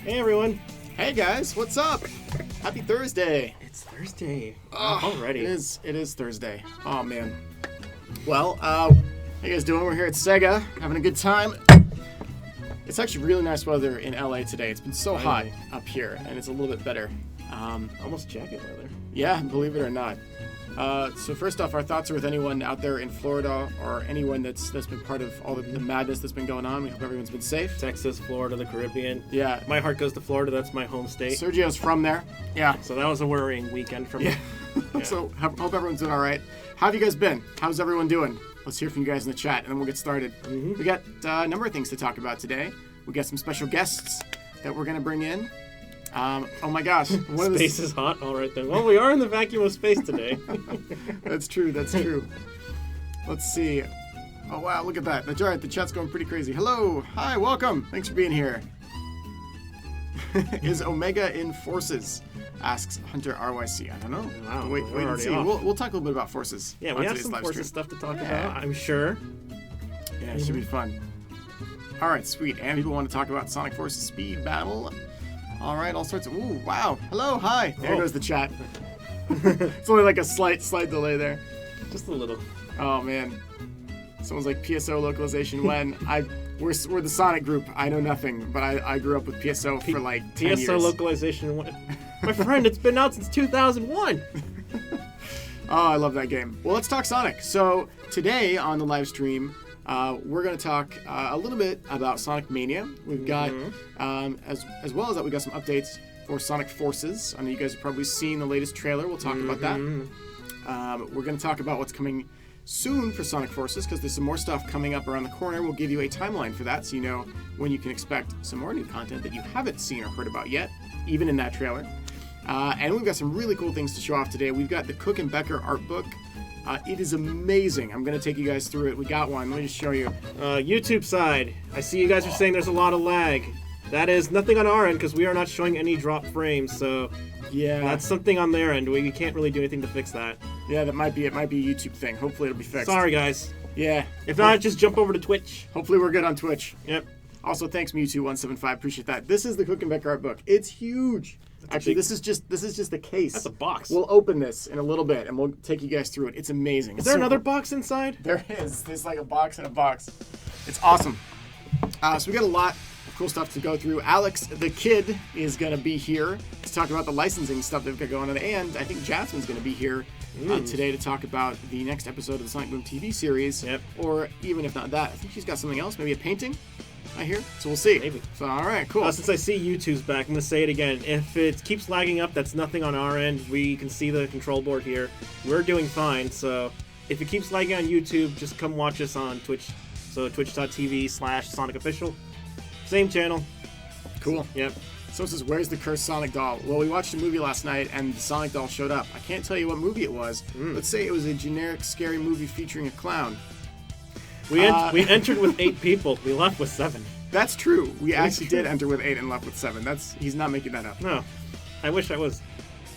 Hey everyone. Hey guys, what's up? Happy Thursday. It's Thursday. Already. It is Thursday. Oh man. Well, how you guys doing? We're here at Sega, having a good time. It's actually really nice weather in LA today. It's been so hot up here, and it's a little bit better. Almost jacket weather. Yeah, believe it or not. So first off, our thoughts are with anyone out there in Florida or anyone that's been part of all the madness that's been going on. We hope everyone's been safe. Texas, Florida, the Caribbean. Yeah. My heart goes to Florida. That's my home state. Sergio's from there. Yeah. So that was a worrying weekend for me. Yeah. So hope everyone's doing all right. How have you guys been? How's everyone doing? Let's hear from you guys in the chat, and then we'll get started. Mm-hmm. We got a number of things to talk about today. We got some special guests that we're going to bring in. Oh my gosh. Space is hot. All right then. Well, we are in the vacuum of space today. That's true. Let's see. Oh wow, look at that. That's all right. The chat's going pretty crazy. Hello. Hi, welcome. Thanks for being here. Is Omega in Forces? Asks Hunter RYC. I don't know. Wow. Wait and see. We'll talk a little bit about Forces. Yeah, we have some Forces stuff to talk about, I'm sure. Yeah, it should be fun. All right, sweet. And people want to talk about Sonic Forces Speed Battle. All right, all sorts of... Ooh, wow. Hello, hi. There goes the chat. It's only like a slight delay there. Just a little. Oh, man. Someone's like, PSO localization when? We're the Sonic group. I know nothing, but I grew up with PSO for like 10 years. PSO localization when? My friend, it's been out since 2001. Oh, I love that game. Well, let's talk Sonic. So today on the live stream... we're going to talk a little bit about Sonic Mania. We've got, as well as that, we've got some updates for Sonic Forces. I know you guys have probably seen the latest trailer. We'll talk about that. We're going to talk about what's coming soon for Sonic Forces, because there's some more stuff coming up around the corner. We'll give you a timeline for that, so you know when you can expect some more new content that you haven't seen or heard about yet, even in that trailer. And we've got some really cool things to show off today. We've got the Cook and Becker art book. It is amazing. I'm going to take you guys through it. We got one. Let me just show you. YouTube side. I see you guys are saying there's a lot of lag. That is nothing on our end because we are not showing any drop frames. So yeah, that's something on their end. We can't really do anything to fix that. Yeah, that might be it. Might be a YouTube thing. Hopefully it'll be fixed. Sorry, guys. Yeah. If not, just jump over to Twitch. Hopefully we're good on Twitch. Yep. Also, thanks Mewtwo175. Appreciate that. This is the Cook and Becker art book. It's huge. Actually, this is just the case. That's a box. We'll open this in a little bit, and we'll take you guys through it. It's amazing. Is there another box inside? There is. There's like a box in a box. It's awesome. So we got a lot of cool stuff to go through. Alex, the kid, is going to be here to talk about the licensing stuff they've got going on. And I think Jasmine's going to be here today to talk about the next episode of the Sonic Boom TV series. Yep. Or even if not that, I think she's got something else, maybe a painting. I hear. So we'll see. Maybe. So, all right, cool. Since I see YouTube's back, I'm going to say it again. If it keeps lagging up, that's nothing on our end. We can see the control board here. We're doing fine. So if it keeps lagging on YouTube, just come watch us on Twitch. So twitch.tv/SonicOfficial. Same channel. Cool. Yep. So it says, where's the cursed Sonic doll? Well, we watched a movie last night, and the Sonic doll showed up. I can't tell you what movie it was. Let's say it was a generic, scary movie featuring a clown. We entered with 8 people. We left with 7. That's true. We actually did enter with 8 and left with 7. He's not making that up. No. I wish I was.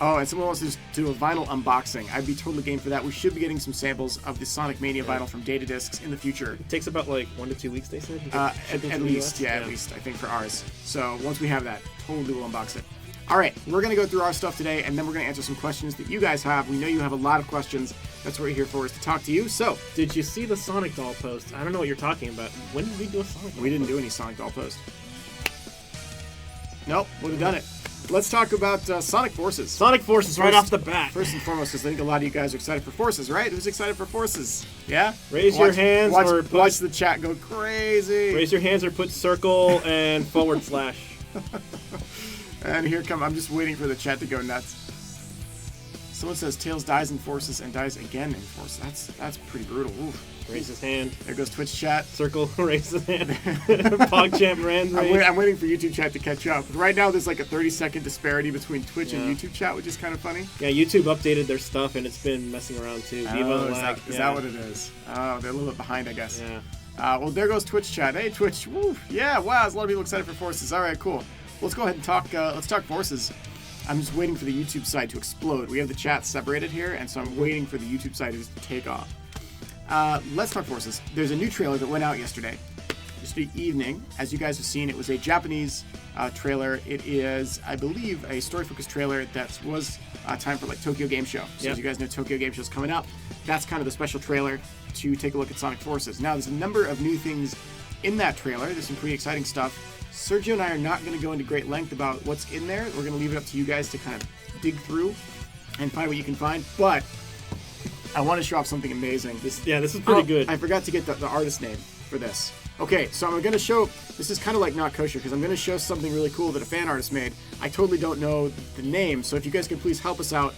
Oh, and someone wants to just do a vinyl unboxing. I'd be totally game for that. We should be getting some samples of the Sonic Mania vinyl from Data Discs in the future. It takes about like 1 to 2 weeks, they said? At least, at least, I think, for ours. So once we have that, totally will unbox it. All right, we're going to go through our stuff today, and then we're going to answer some questions that you guys have. We know you have a lot of questions. That's what we're here for, is to talk to you. So, did you see the Sonic doll post? I don't know what you're talking about. When did we do a Sonic doll We didn't do any Sonic doll post. Nope, would have done it. Let's talk about Sonic Forces. Sonic Forces right off the bat. First and foremost, because I think a lot of you guys are excited for Forces, right? Who's excited for Forces? Yeah? Raise your hands or watch the chat go crazy. Raise your hands or put circle and /. And here come, I'm just waiting for the chat to go nuts. Someone says Tails dies in Forces and dies again in Forces. That's pretty brutal. Oof. Raise his hand. There goes Twitch chat. Circle, raise his hand. PogChamp ran. I'm waiting for YouTube chat to catch up. Right now, there's like a 30-second disparity between Twitch and YouTube chat, which is kind of funny. Yeah, YouTube updated their stuff, and it's been messing around too. Is that what it is? Oh, they're a little bit behind, I guess. Yeah. Well, there goes Twitch chat. Hey, Twitch. Woo. Yeah, wow, there's a lot of people excited for Forces. All right, cool. Let's go ahead and talk. Let's talk Forces. I'm just waiting for the YouTube side to explode. We have the chat separated here, and so I'm waiting for the YouTube side to just take off. Let's talk Forces. There's a new trailer that went out yesterday. yesterday evening. As you guys have seen, it was a Japanese trailer. It is, I believe, a story-focused trailer that was time for like Tokyo Game Show. So as you guys know, Tokyo Game Show is coming up. That's kind of the special trailer to take a look at Sonic Forces. Now, there's a number of new things in that trailer. There's some pretty exciting stuff. Sergio and I are not going to go into great length about what's in there. We're going to leave it up to you guys to kind of dig through and find what you can find. But I want to show off something amazing. This is pretty good. I forgot to get the artist name for this. Okay, so I'm going to show, this is kind of like not kosher, because I'm going to show something really cool that a fan artist made. I totally don't know the name, so if you guys could please help us out,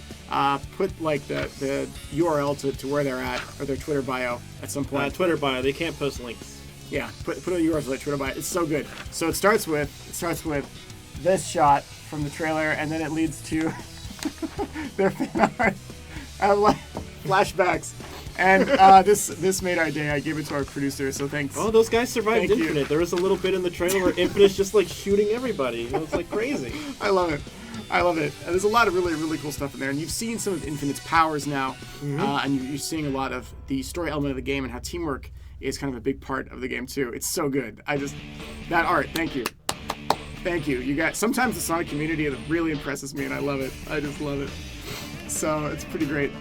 put like the URL to where they're at, or their Twitter bio at some point. Twitter bio, they can't post links. Yeah, put a URL to their Twitter bio. It's so good. So it starts with this shot from the trailer, and then it leads to their fan art. I like flashbacks. And this made our day. I gave it to our producer, so thanks. Oh, those guys survived Thank Infinite. you. There was a little bit in the trailer where Infinite's just like shooting everybody. It was like crazy. I love it. I love it. And there's a lot of really, really cool stuff in there. And you've seen some of Infinite's powers now, and you're seeing a lot of the story element of the game and how teamwork is kind of a big part of the game too. It's so good. That art. Thank you. Thank you. You guys. Sometimes the Sonic community really impresses me, and I love it. I just love it. So it's pretty great.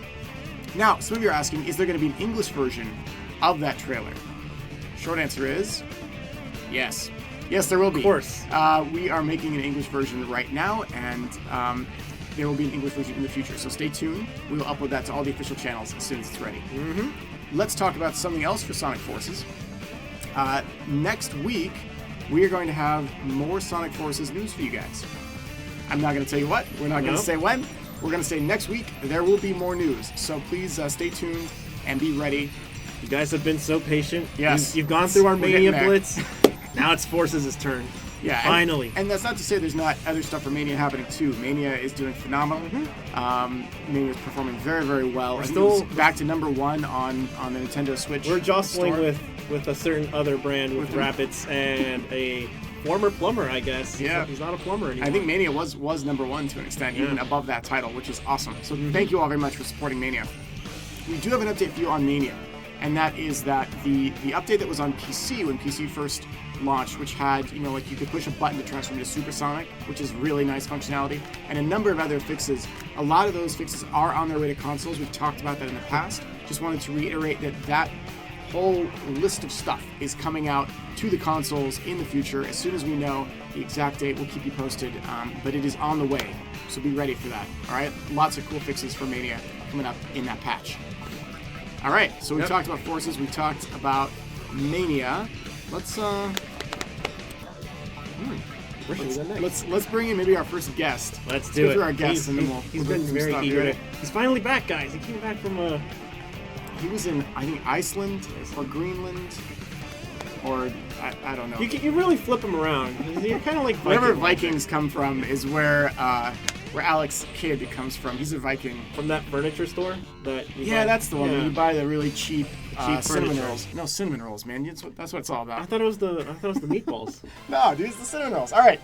Now, some of you are asking, is there going to be an English version of that trailer? Short answer is yes. Yes, there will be. Of course. We are making an English version right now, and there will be an English version in the future. So stay tuned. We will upload that to all the official channels as soon as it's ready. Let's talk about something else for Sonic Forces. Next week, we are going to have more Sonic Forces news for you guys. I'm not going to tell you what. We're not going to say when. We're going to say next week there will be more news. So please stay tuned and be ready. You guys have been so patient. Yes. You've gone through our Mania there. Blitz. Now it's Forces' turn. Yeah. Finally. And that's not to say there's not other stuff for Mania happening too. Mania is doing phenomenal. Mania is performing very, very well. We're I think still it was back to #1 on the Nintendo Switch. We're jostling store. with a certain other brand with Rabbits and a former plumber, I guess. Yeah. He's not a plumber anymore. I think Mania was #1 to an extent, even above that title, which is awesome. So thank you all very much for supporting Mania. We do have an update for you on Mania, and that is that the update that was on PC when PC first launched, which had, like you could push a button to transform into Supersonic, which is really nice functionality, and a number of other fixes. A lot of those fixes are on their way to consoles. We've talked about that in the past. Just wanted to reiterate that whole list of stuff is coming out to the consoles in the future. As soon as we know the exact date, we'll keep you posted, but it is on the way, so be ready for that. All right, lots of cool fixes for Mania coming up in that patch. All right, so we've talked about Forces, we've talked about Mania. Let's let's bring in maybe our first guest. Let's do go it. through our guests, and then He's we'll been do some very stuff. eager. Ready? He's finally back, guys. He came back from He was in, I think, Iceland or Greenland, or I don't know. You really flip him around. You're kind of like Viking. Wherever Vikings come from is where Alex Kidd comes from. He's a Viking. From that furniture store that you buy? That's the one where you buy the really cheap cinnamon furniture. rolls. No, cinnamon rolls, man. That's what it's all about. I thought it was the meatballs. No, dude, it's the cinnamon rolls. All right,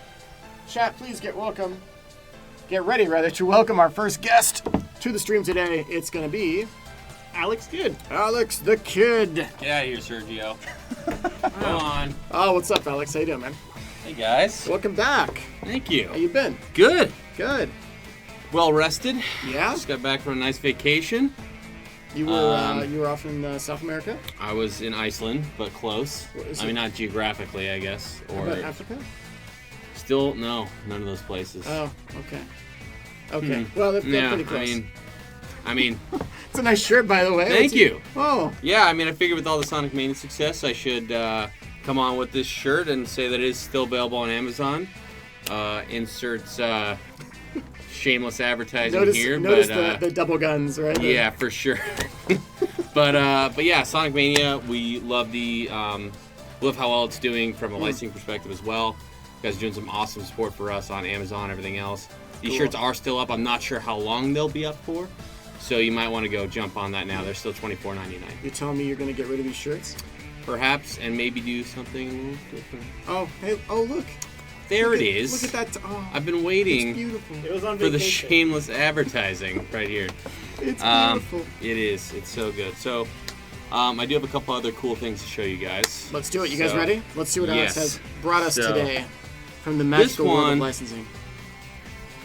chat, please get ready to welcome our first guest to the stream today. It's gonna be Alex Kidd. Alex the Kid. Get out of here, Sergio. Come on. Oh, what's up, Alex? How you doing, man? Hey, guys. Welcome back. Thank you. How you been? Good. Good. Well rested. Yeah. Just got back from a nice vacation. You were off in South America? I was in Iceland, but close. What is I mean, it? not geographically, I guess. How about Africa? Still, no, none of those places. Oh, okay. Okay. Well, they're pretty close. I mean, it's a nice shirt, by the way. thank you. Oh. Yeah, I mean, I figured with all the Sonic Mania success, I should come on with this shirt and say that it is still available on Amazon. Inserts shameless advertising here. Notice but the double guns, right? Yeah, for sure. but yeah, Sonic Mania, we love love how well it's doing from a licensing perspective as well. You guys are doing some awesome support for us on Amazon, everything else. These shirts are still up. I'm not sure how long they'll be up for, so you might want to go jump on that now. They're still $24.99. You're telling me you're going to get rid of these shirts? Perhaps, and maybe do something a little different. Oh, hey, oh, look. There it is. Look at that. Oh, I've been it's waiting beautiful. It was on for the vacation. shameless advertising right here. It's beautiful. It is. It's so good. So, I do have a couple other cool things to show you guys. Let's do it. You guys ready? Let's see what Alex has brought us today from the magical world of licensing.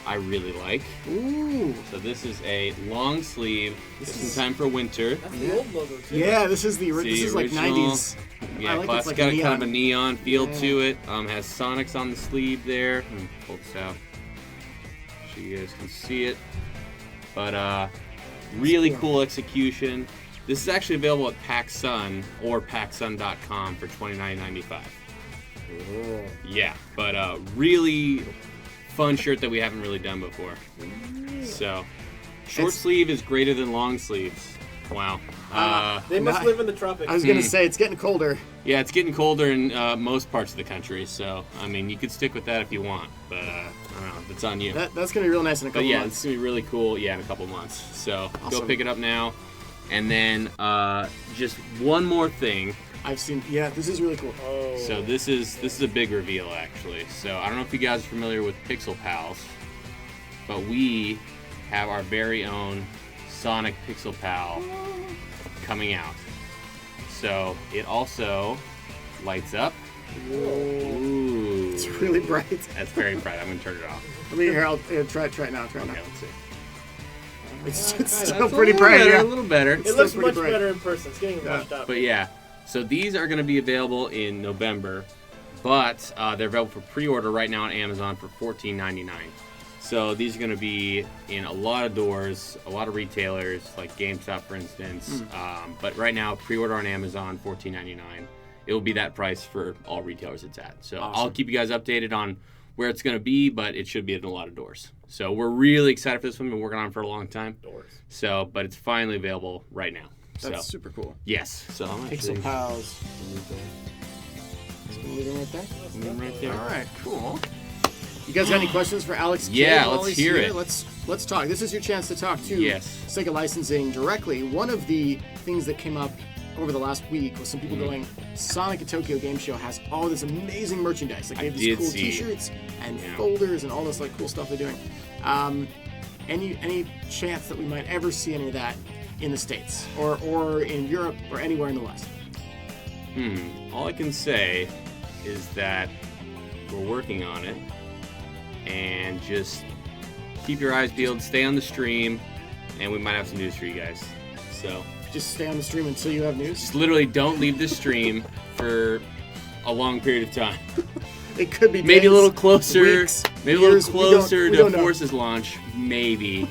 I really like. Ooh. So this is a long sleeve. This is in time for winter. That's the old logo too. Yeah, this is like original, 90s. Yeah, I like classic. It's like Got a kind of a neon feel Yeah. to it. Has Sonic's on the sleeve there. Let me pull this out so you guys can see it. But really cool execution. This is actually available at PacSun or PacSun.com for $29.95. Yeah, but really fun shirt that we haven't really done before. So, short sleeve is greater than long sleeves. Wow. They must live in the tropics. I was going to say, it's getting colder. Yeah, it's getting colder in most parts of the country. So, I mean, you could stick with that if you want. But, I don't know. It's on you. That's going to be real nice in a couple But yeah, months. it's going to be really cool. Yeah, in a couple months. So, Awesome. go pick it up now. And then, just one more thing. I've seen, this is really cool. Oh. So this is a big reveal actually. So I don't know if you guys are familiar with Pixel Pals, but we have our very own Sonic Pixel Pal coming out. So it also lights up. Ooh. It's really bright. That's very bright. I'm gonna turn it off. I mean, here, I'll try it now. Try it Okay, now. let's see. It's That's still a pretty little bright. better, Yeah. A little better. It looks pretty much bright. better in person. It's getting washed up. But yeah, so these are going to be available in November, but they're available for pre-order right now on Amazon for $14.99. So these are going to be in a lot of doors, a lot of retailers, like GameStop, for instance. But right now, pre-order on Amazon, $14.99. It will be that price for all retailers it's at. So I'll keep you guys updated on where it's going to be, but it should be in a lot of doors. So we're really excited for this one. We've been working on it for a long time. So, but it's finally available right now. That's super cool. Yes. So I'm Pixel Pals. Leave it right there. right there. All right, cool. You guys got any questions for Alex? Yeah, Kidd while let's he's hear here? it. Let's talk. This is your chance to talk to Sega Licensing directly. One of the things that came up over the last week was some people going, Sonic at Tokyo Game Show has all this amazing merchandise. Like they have these cool T-shirts and folders and all this like cool stuff they're doing. Any chance that we might ever see any of that in the States or in Europe or anywhere in the West? All I can say is that we're working on it, and just keep your eyes peeled, stay on the stream, and we might have some news for you guys. So just stay on the stream until you have news? Just literally don't leave the stream for a long period of time. It could be maybe days, a little closer, weeks, maybe years, a little closer we to don't know. Force's launch, maybe.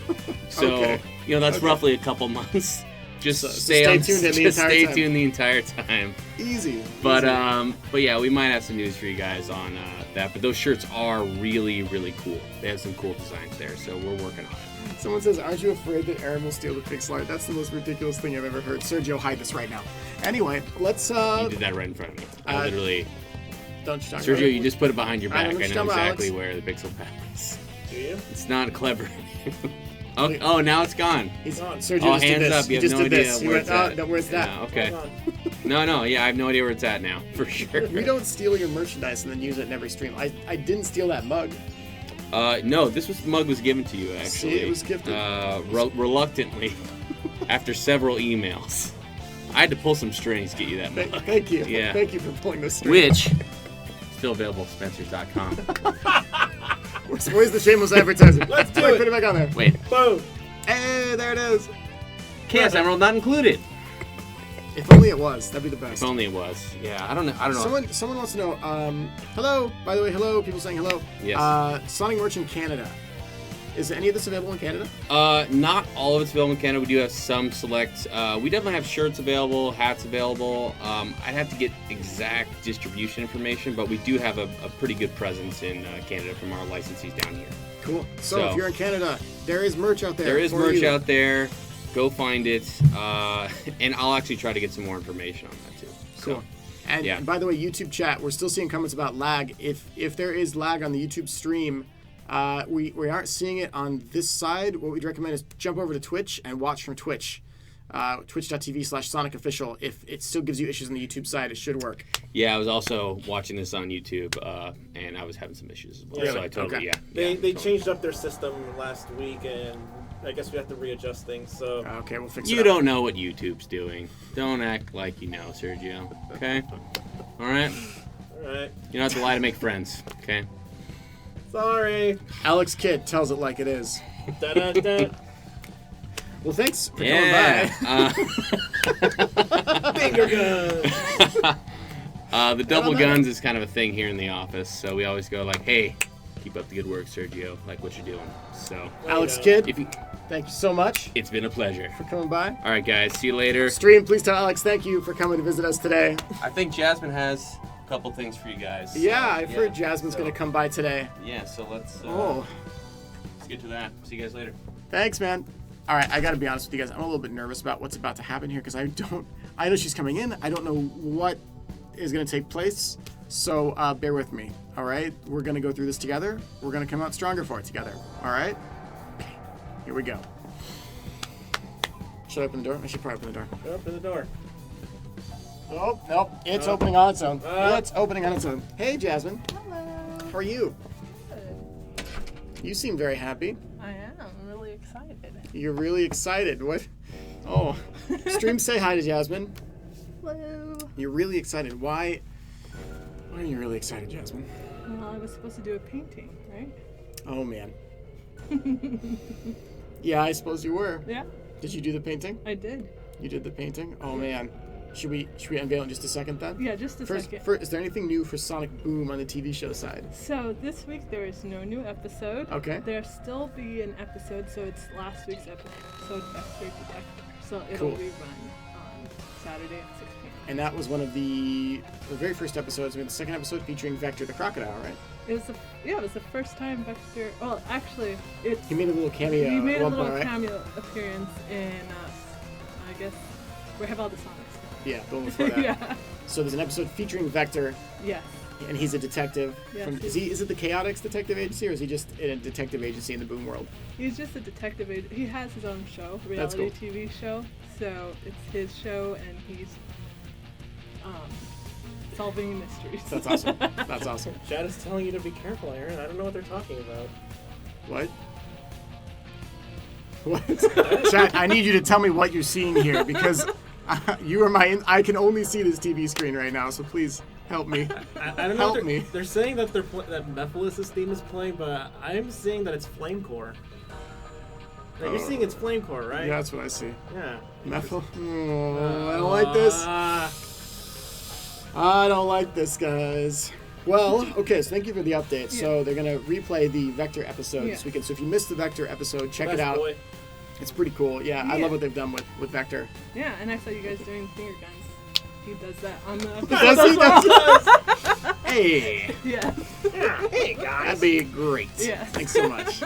So, Okay. That's roughly a couple months. Just So stay tuned in the just entire stay time. tuned the entire time. Easy. But yeah, we might have some news for you guys on that. But those shirts are really, really cool. They have some cool designs there, so we're working on it. Someone says, aren't you afraid that Aaron will steal the pixel art? That's the most ridiculous thing I've ever heard. Sergio, hide this right now. Anyway, let's... You did that right in front of me. I literally... Don't you talk Sergio, about it. you just put it behind your back. I know understand about exactly Alex. where the pixel pad is. Do you? It's not clever. Oh, now it's gone. Sergio Oh, just did hands this. up. You He have just no did idea this. He where went, it's at. no, where's that? Yeah, okay. Hold on. No, yeah, I have no idea where it's at now, for sure. We don't steal your merchandise and then use it in every stream. I didn't steal that mug. No, this mug was given to you, actually. See, it was gifted. Reluctantly, after several emails. I had to pull some strings to get you that mug. Thank you. Yeah. Thank you for pulling this string. Which, still available at Spencers.com. Where's the shameless advertising? Let's do Quick, it. Put it back on there. Wait. Boom. Hey, there it is. Chaos Emerald not included. If only it was. That'd be the best. If only it was. Yeah, I don't know. Someone wants to know. Hello. By the way, hello. People saying hello. Yes. Sonic merch in Canada. Is any of this available in Canada? Not all of it's available in Canada. We do have some select. We definitely have shirts available, hats available. I'd have to get exact distribution information, but we do have a pretty good presence in Canada from our licensees down here. Cool. So if you're in Canada, there is merch out there. There is for merch you. out there. Go find it. And I'll actually try to get some more information on that too. So, Cool. And by the way, YouTube chat, we're still seeing comments about lag. If there is lag on the YouTube stream, we aren't seeing it on this side. What we'd recommend is jump over to Twitch and watch from Twitch. Twitch.tv/Sonic Official. If it still gives you issues on the YouTube side, it should work. yeah, I was also watching this on YouTube, and I was having some issues as well. Yeah. So I totally, Okay. They totally. changed up their system last week, and I guess we have to readjust things. So Okay, we'll fix it. You up. don't know what YouTube's doing. Don't act like you know, Sergio. Okay? All right? all right. You don't have to lie to make friends. Okay? Sorry. Alex Kidd tells it like it is. Da-da-da. Well, thanks for Yeah. coming by. Finger gun. The double guns is kind of a thing here in the office, so we always go like, "Hey, keep up the good work, Sergio. Like what you're doing." So, Alex know. Kidd, if you, thank you so much it's been a pleasure. for coming by. All right, guys. See you later. Stream, please tell Alex thank you for coming to visit us today. I think Jasmine has a couple things for you guys. Yeah, I've heard Jasmine's going to come by today. Yeah, so let's get to that. See you guys later. Thanks, man. All right, I got to be honest with you guys. I'm a little bit nervous about what's about to happen here because I know she's coming in. I don't know what is going to take place. So bear with me. All right, we're going to go through this together. We're going to come out stronger for it together. All right? Okay, here we go. Should I open the door? I should probably open the door. Open the door. Oh, nope. It's opening on its own. It's opening on its own. Hey, Jasmine. Hello. How are you? Good. You seem very happy. I am. I'm really excited. You're really excited. What? Oh. Stream, say hi to Jasmine. Hello. You're really excited. Why are you really excited, Jasmine? Well, I was supposed to do a painting, right? Oh, man. Yeah, I suppose you were. Yeah, Did you do the painting? I did. You did the painting? Oh, man. Should we unveil in just a second then? Yeah, just a second. Is there anything new for Sonic Boom on the TV show side? So this week there is no new episode. Okay. There'll still be an episode, so it's last week's episode, Vector Detector. So it'll Cool. be run on Saturday at 6 p.m. And that was one of the very first episodes. We had the second episode featuring Vector the Crocodile, right? It was the first time Vector. Well, actually, it's. He made a little cameo. He made at a one little point, right? cameo appearance in, I guess, where have all the Sonics Yeah, the one before that. Yeah. So there's an episode featuring Vector, Yes. and he's a detective. Yes, Is it the Chaotix Detective Agency, or is he just in a detective agency in the Boom world? He's just a detective. He has his own show, That's reality cool. TV show. So it's his show, and he's solving mysteries. That's awesome. That's awesome. Chad is telling you to be careful, Aaron. I don't know what they're talking about. What? What? Chat, I need you to tell me what you're seeing here because you are I can only see this TV screen right now, so please help me. I don't know. Help If me. They're saying that that Mephilis's theme is playing, but I'm seeing that it's Flame Core. Now, you're seeing it's Flame Core, right? Yeah, that's what I see. Yeah. Methyl. Oh, I don't like this. I don't like this, guys. Well, okay, so thank you for the update. So they're going to replay the Vector episode this weekend. So if you missed the Vector episode, check it out. Boy. It's pretty cool. Yeah, I Yeah. love what they've done with Vector. Yeah, and I saw you guys doing finger guns. He does that on the Does he? Hey, Yeah. Hey, guys. that'd be great. Yeah. Thanks so much.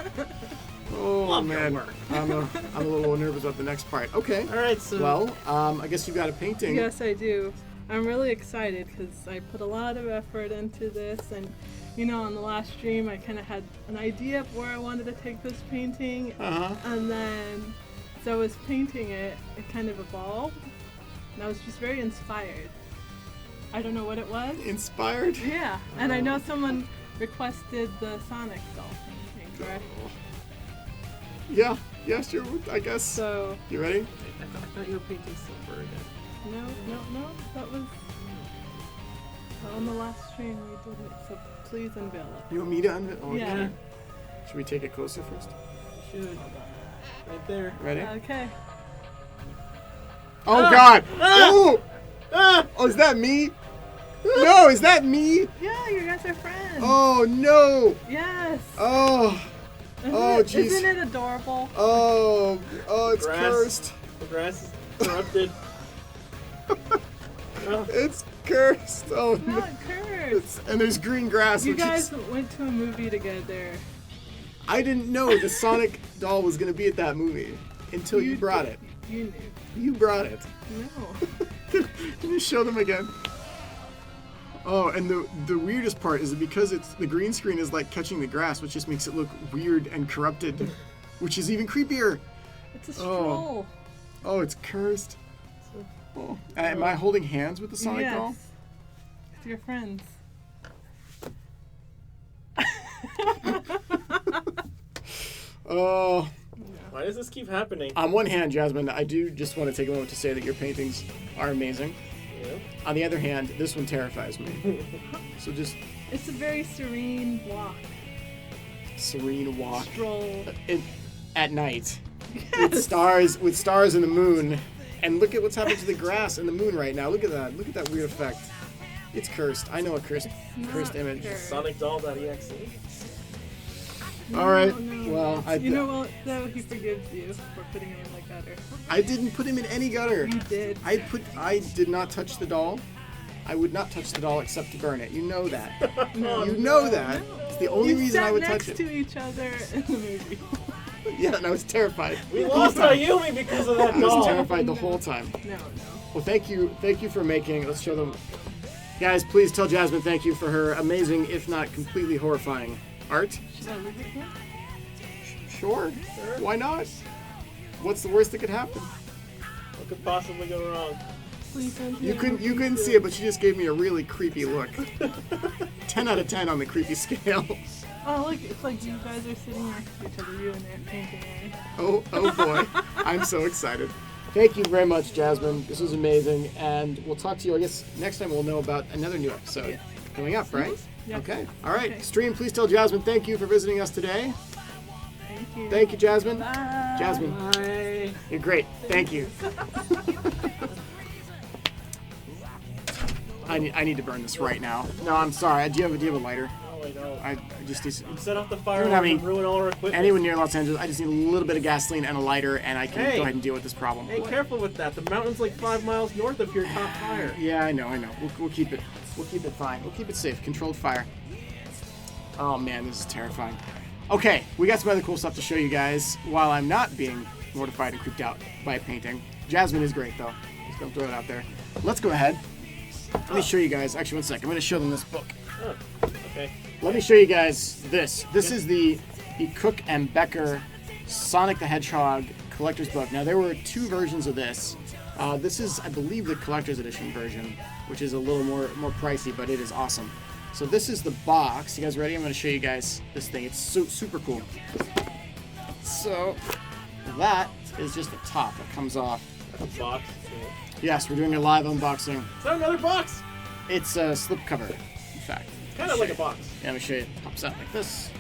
Oh, Love your man. work. I'm a little nervous about the next part. Okay. All right, so. Well, I guess you got a painting. Yes, I do. I'm really excited because I put a lot of effort into this, and on the last stream I kind of had an idea of where I wanted to take this painting, and then as I was painting it, it kind of evolved, and I was just very inspired. I don't know what it was. Inspired? Yeah, and I know someone requested the Sonic doll painting, correct? Yeah, sure. I guess. So, You ready? I thought you were painting silver again. no, that was on the last stream we did it, so please unveil it. You want me to unveil? Oh, Yeah. okay. Should we take it closer first? You should. Right there. Ready? Okay. Oh, God! Oh! Oh, is that me? No, is that me? Yeah, you guys are friends. Oh, no! Yes. Oh! Oh, jeez. Isn't it adorable? Oh, it's Grass. cursed. The grass is corrupted. It's cursed. Oh, It's no. not cursed. And there's green grass, You which guys is... went to a movie together. I didn't know the Sonic doll was going to be at that movie until you brought it. You knew. You brought it. No. Can you show them again? Oh, and the weirdest part is that because the green screen is like catching the grass, which just makes it look weird and corrupted, which is even creepier. It's a stroll. Oh, it's cursed. Oh. Am I holding hands with the Sonic yes. doll? With your friends. Oh, Why does this keep happening? On one hand, Jasmine, I do just want to take a moment to say that your paintings are amazing. Yeah. On the other hand, this one terrifies me. So just It's a very serene walk. serene walk Stroll. at night with stars and the moon. And look at what's happening to the grass and the moon right now. Look at that. Look at that weird effect. It's cursed. I know a cursed Not image. cursed. SonicDoll.exe. All right. No. Well, You know what, though? He forgives you for putting him in the gutter. I didn't put him in any gutter. You did. I did not touch the doll. I would not touch the doll except to burn it. You know that. No, You know that. It's the only you reason I would sat touch next it. to each other in the movie. Yeah, and I was terrified. We The whole lost time. Ayumi because of that I was doll. terrified the whole time. No. Well, thank you for making. Let's show them. Guys, please tell Jasmine thank you for her amazing, if not completely horrifying art. Should I leave it here? Sure. Why not? What's the worst that could happen? What could possibly go wrong? Please don't You couldn't see it, but she just gave me a really creepy look. 10 out of 10 on the creepy scale. Oh, look, it's like you guys are sitting next to each other, you and Aunt painting, eh? Oh boy. I'm so excited. Thank you very much, Jasmine. This was amazing. And we'll talk to you, I guess, next time we'll know about another new episode coming up, right? Yeah. Okay. All right. Okay. Stream, please tell Jasmine thank you for visiting us today. Thank you. Thank you, Jasmine. Bye. Jasmine, Bye. you're great. Thank you. I need to burn this right now. No, I'm sorry. Do you have a lighter? No, I don't. I just need Set off the fire don't have any- and ruin all our equipment. anyone near Los Angeles. I just need a little bit of gasoline and a lighter, and I can Hey. go ahead and deal with this problem. Hey, careful with that. The mountain's like 5 miles north of here, top fire. Yeah, I know. We'll keep it. We'll keep it fine. We'll keep it safe. Controlled fire. Oh man, this is terrifying. Okay, we got some other cool stuff to show you guys while I'm not being mortified and creeped out by a painting. Jasmine is great though. Just gonna throw it out there. Let's go ahead. Let me show you guys. Actually, one second. I'm gonna show them this book. Oh, okay. Let me show you guys this. This is the Cook and Becker Sonic the Hedgehog collector's book. Now, there were 2 versions of this. This is, I believe, the collector's edition version, which is a little more pricey, but it is awesome. So this is the box. You guys ready? I'm going to show you guys this thing. It's super cool. So that is just the top that comes off. That's a box. Yeah. Yes, we're doing a live unboxing. Is that another box? It's a slipcover, in fact. Kind of like a box. Yeah, let me show you. It pops out like this.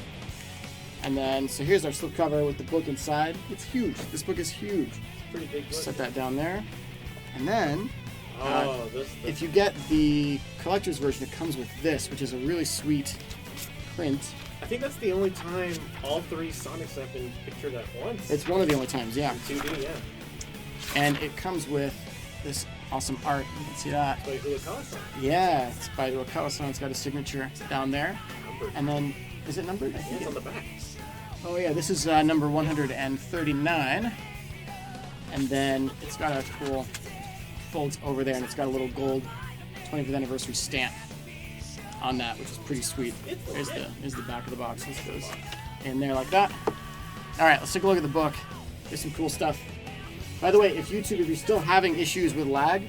And then, so here's our slipcover with the book inside. It's huge. This book is huge. Pretty big book. Set that down there. And then, Oh, this. if you get the collector's version, it comes with this, which is a really sweet print. I think that's the only time all 3 Sonics have been pictured at once. It's one of the only times, yeah. 2D, yeah. And it comes with this awesome art. You can see that. Wait, who was Yeah, it's by Uekawa-san. It's got a signature down there. numbered? And then, is it numbered? I Yeah, think it's on the back. Oh yeah, this is number 139. And then it's got a cool folds over there, and it's got a little gold 25th anniversary stamp on that, which is pretty sweet. Here's the back of the box. This goes in there like that. All right, let's take a look at the book. There's some cool stuff. By the way, if you're still having issues with lag,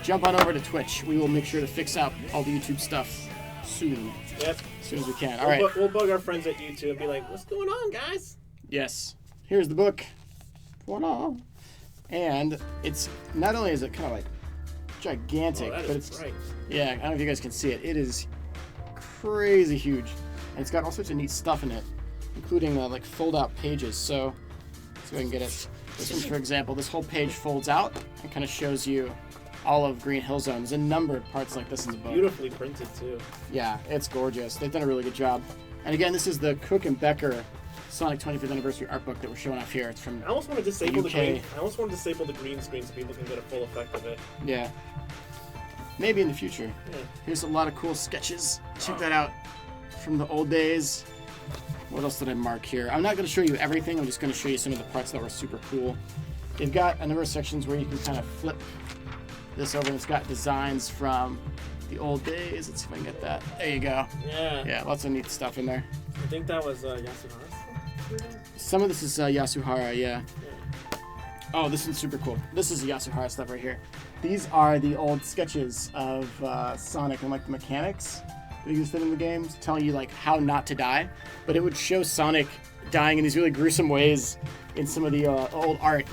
jump on over to Twitch. We will make sure to fix out all the YouTube stuff soon, Yep. as soon as we can. All right. We'll bug our friends at YouTube and be like, what's going on, guys? Yes. Here's the book. Voila. And it's not only is it kind of like gigantic, Oh, that but is it's right. yeah. I don't know if you guys can see it. It is crazy huge, and it's got all sorts of neat stuff in it, including like fold-out pages. So let's go ahead and get it. This one, for example, this whole page folds out and kind of shows you all of Green Hill Zone. There's a number of parts like this in the book. Beautifully printed, too. Yeah, it's gorgeous. They've done a really good job. And again, this is the Cook and Becker Sonic 25th Anniversary art book that we're showing off here. It's from I almost want to disable the UK. green. I almost want to disable the green screen so people can get a full effect of it. yeah. Maybe in the future. Yeah. Here's a lot of cool sketches. Check that out from the old days. What else did I mark here? I'm not going to show you everything. I'm just going to show you some of the parts that were super cool. They've got a number of sections where you can kind of flip this over, and it's got designs from the old days. Let's see if I can get that. There you go. Yeah. Yeah, lots of neat stuff in there. I think that was Yasuhara. Some of this is Yasuhara, yeah. Oh, this is super cool. This is the Yasuhara stuff right here. These are the old sketches of Sonic and like the mechanics that existed in the games, telling you like how not to die. But it would show Sonic dying in these really gruesome ways in some of the old art.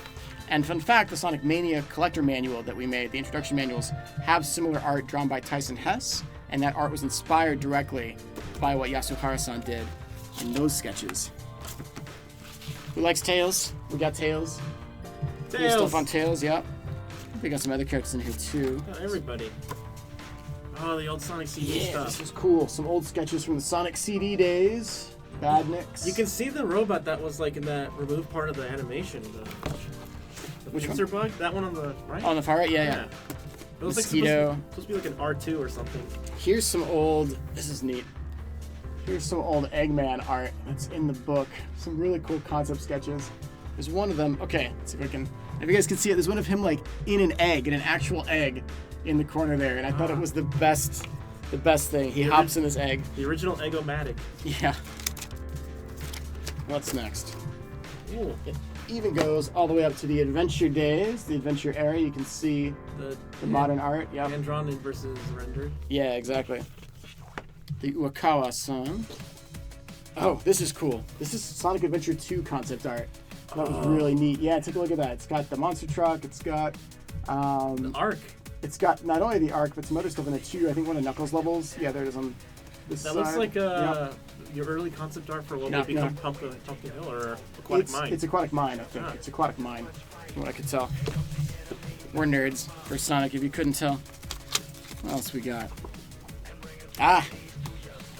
And fun fact, the Sonic Mania collector manual that we made, the introduction manuals, have similar art drawn by Tyson Hess, and that art was inspired directly by what Yasuhara-san did in those sketches. Who likes Tails? We got Tails. Cool stuff on Tails, yep. We got some other characters in here too. Got everybody. Oh, the old Sonic CD Yeah, stuff. this is cool. Some old sketches from the Sonic CD days. Badniks. You can see the robot that was like in that removed part of the animation. The Which pincer bug? That one on the right? on the far right? Yeah. It was like Mosquito. supposed to be like an R2 or something. Here's some old, this is neat. Here's some old Eggman art that's in the book. Some really cool concept sketches. There's one of them, okay, let's see if you guys can see it. There's one of him like in an egg, in an actual egg in the corner there. And I thought it was the best thing. He hops in this egg. The original Egg-O-Matic. Yeah. What's next? Ooh. It even goes all the way up to the Adventure days, the Adventure era. You can see the modern art. Yep. Hand drawn versus rendered. Yeah, exactly. The Uekawa-san. Oh, this is cool. This is Sonic Adventure 2 concept art. That was really neat. Yeah, take a look at that. It's got the monster truck. It's got The Arc. It's got not only the arc, but some other stuff in it too. I think one of Knuckles levels. Yeah, there it is on this That side. looks like Yep. your early concept art for what No, would become no. Pumpkin Hill or Aquatic Mine. It's Aquatic Mine, I think. Ah. It's Aquatic Mine, from what I could tell. We're nerds for Sonic, if you couldn't tell. What else we got? The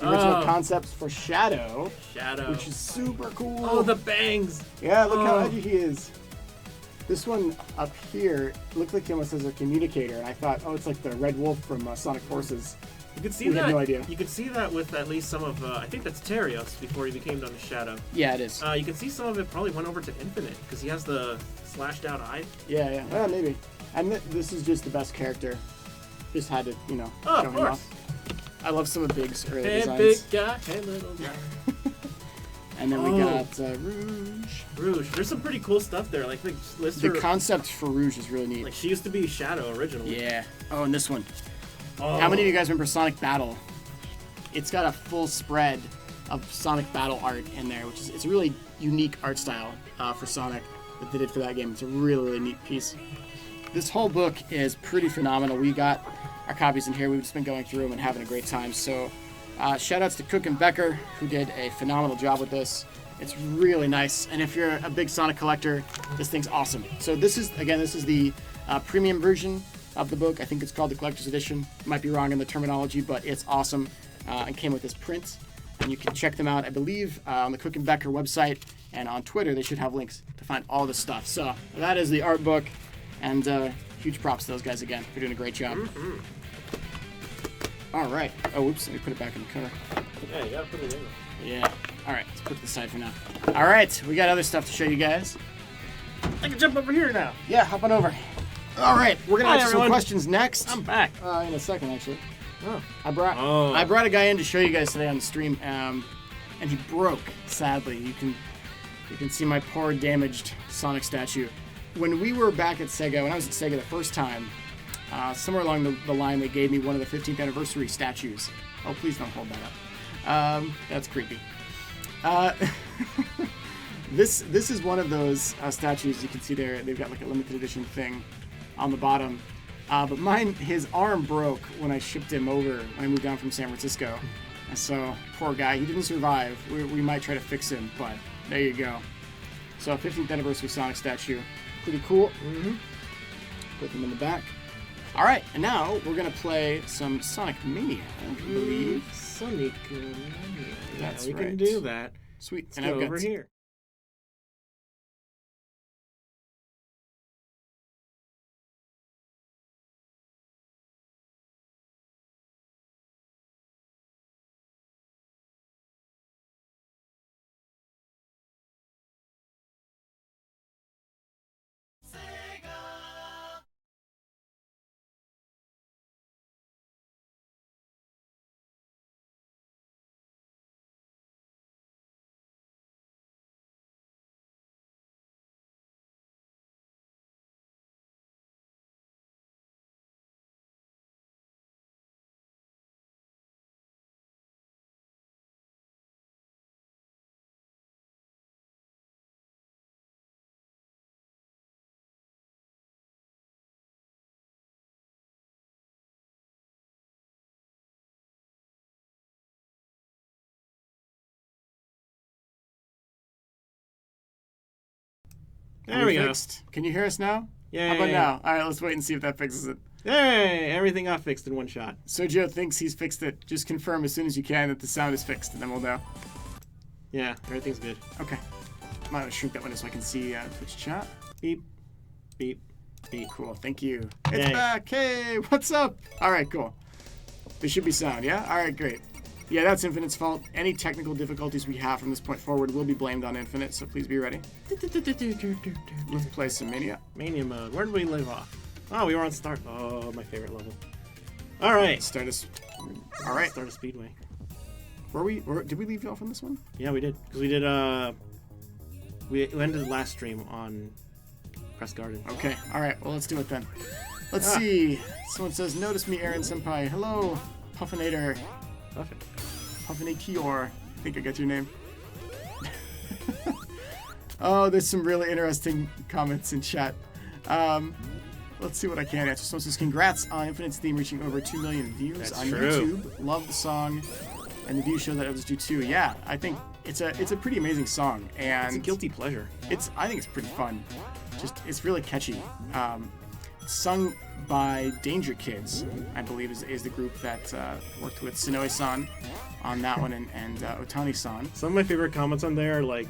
original Oh. concepts for Shadow, Shadow. which is super cool. Oh, the bangs! Yeah, look how Oh. edgy he is. This one up here looked like he almost has a communicator, and I thought, oh, it's like the Red Wolf from Sonic Forces. You could see We that. had no idea. You could see that with at least some of. I think that's Terios before he became known as Shadow. Yeah, it is. You can see some of it probably went over to Infinite because he has the slashed out eye. Yeah. Well, maybe. And this is just the best character. Just had to, Oh, show of him course. off. I love some of Big's early Hey, designs. big guy. Hey, little guy. And then we Oh. got Rouge. Rouge. There's some pretty cool stuff there. Like the list The her- concept for Rouge is really neat. Like she used to be Shadow originally. Yeah. Oh, and this one. Oh. How many of you guys remember Sonic Battle? It's got a full spread of Sonic Battle art in there, which is it's a really unique art style for Sonic that they did for that game. It's a really, really neat piece. This whole book is pretty phenomenal. We got our copies in here. We've just been going through them and having a great time. So shout outs to Cook and Becker, who did a phenomenal job with this. It's really nice. And if you're a big Sonic collector, this thing's awesome. So this is the premium version of the book. I think it's called the Collector's Edition. Might be wrong in the terminology, but it's awesome. And came with this print. And you can check them out, I believe, on the Cook and Becker website. And on Twitter, they should have links to find all this stuff. So that is the art book. And huge props to those guys again for doing a great job. Mm-hmm. All right. Oh, whoops. Let me put it back in the cover. Yeah, you gotta put it in. Yeah. All right. Let's put it aside for now. All right. We got other stuff to show you guys. I can jump over here now. Yeah, hop on over. All right. We're going to Hi, answer some everyone. questions next. I'm back. In a second, actually. Oh. I brought a guy in to show you guys today on the stream, and he broke. Sadly, you can see my poor damaged Sonic statue. When we were back at Sega, when I was at Sega the first time, somewhere along the line, they gave me one of the 15th anniversary statues. Oh, please don't hold that up. That's creepy. This is one of those statues you can see there. They've got like a limited edition thing on the bottom. But his arm broke when I shipped him over when I moved down from San Francisco. And so, poor guy, he didn't survive. We might try to fix him, but there you go. So, 15th anniversary Sonic statue. Pretty cool. Mm-hmm. Put them in the back. All right, and now we're going to play some Sonic Mania, I believe. Sonic Mania. That's we right. can do that. Sweet. Let's And go I've got over here. There we go. Fixed? Can you hear us now? Yay. How about now? All right, let's wait and see if that fixes it. Hey, everything got fixed in one shot. Sergio thinks he's fixed it. Just confirm as soon as you can that the sound is fixed, and then we'll know. Yeah, everything's good. Okay. I'm going to shrink that window so I can see Twitch chat. Beep, beep, beep. Cool, thank you. It's Yay. back. Hey, what's up? All right, cool. There should be sound, yeah? All right, great. Yeah, that's Infinite's fault. Any technical difficulties we have from this point forward will be blamed on Infinite, so please be ready. Let's play some Mania. Mania mode. Where did we leave off? Oh, we were on Start. Oh, my favorite level. All right. Start us. All right. Start a Speedway. Did we leave you off on this one? Yeah, we did. Because we did, we ended the last stream on Crest Garden. Okay, all right. Well, let's do it then. Let's see. Someone says, notice me, Aaron Senpai. Hello, Puffinator. Perfect. Puffinator. I think I got your name. Oh, there's some really interesting comments in chat. Let's see what I can answer. Someone says, congrats on Infinite's theme reaching over 2 million views That's on true. YouTube. Love the song, and the views show that others do too. Yeah, I think it's a pretty amazing song, and It's a guilty pleasure. I think it's pretty fun. It's really catchy. Sung by Danger Kids, I believe is the group that worked with Sonoe-san on that one, and Otani-san. Some of my favorite comments on there are like,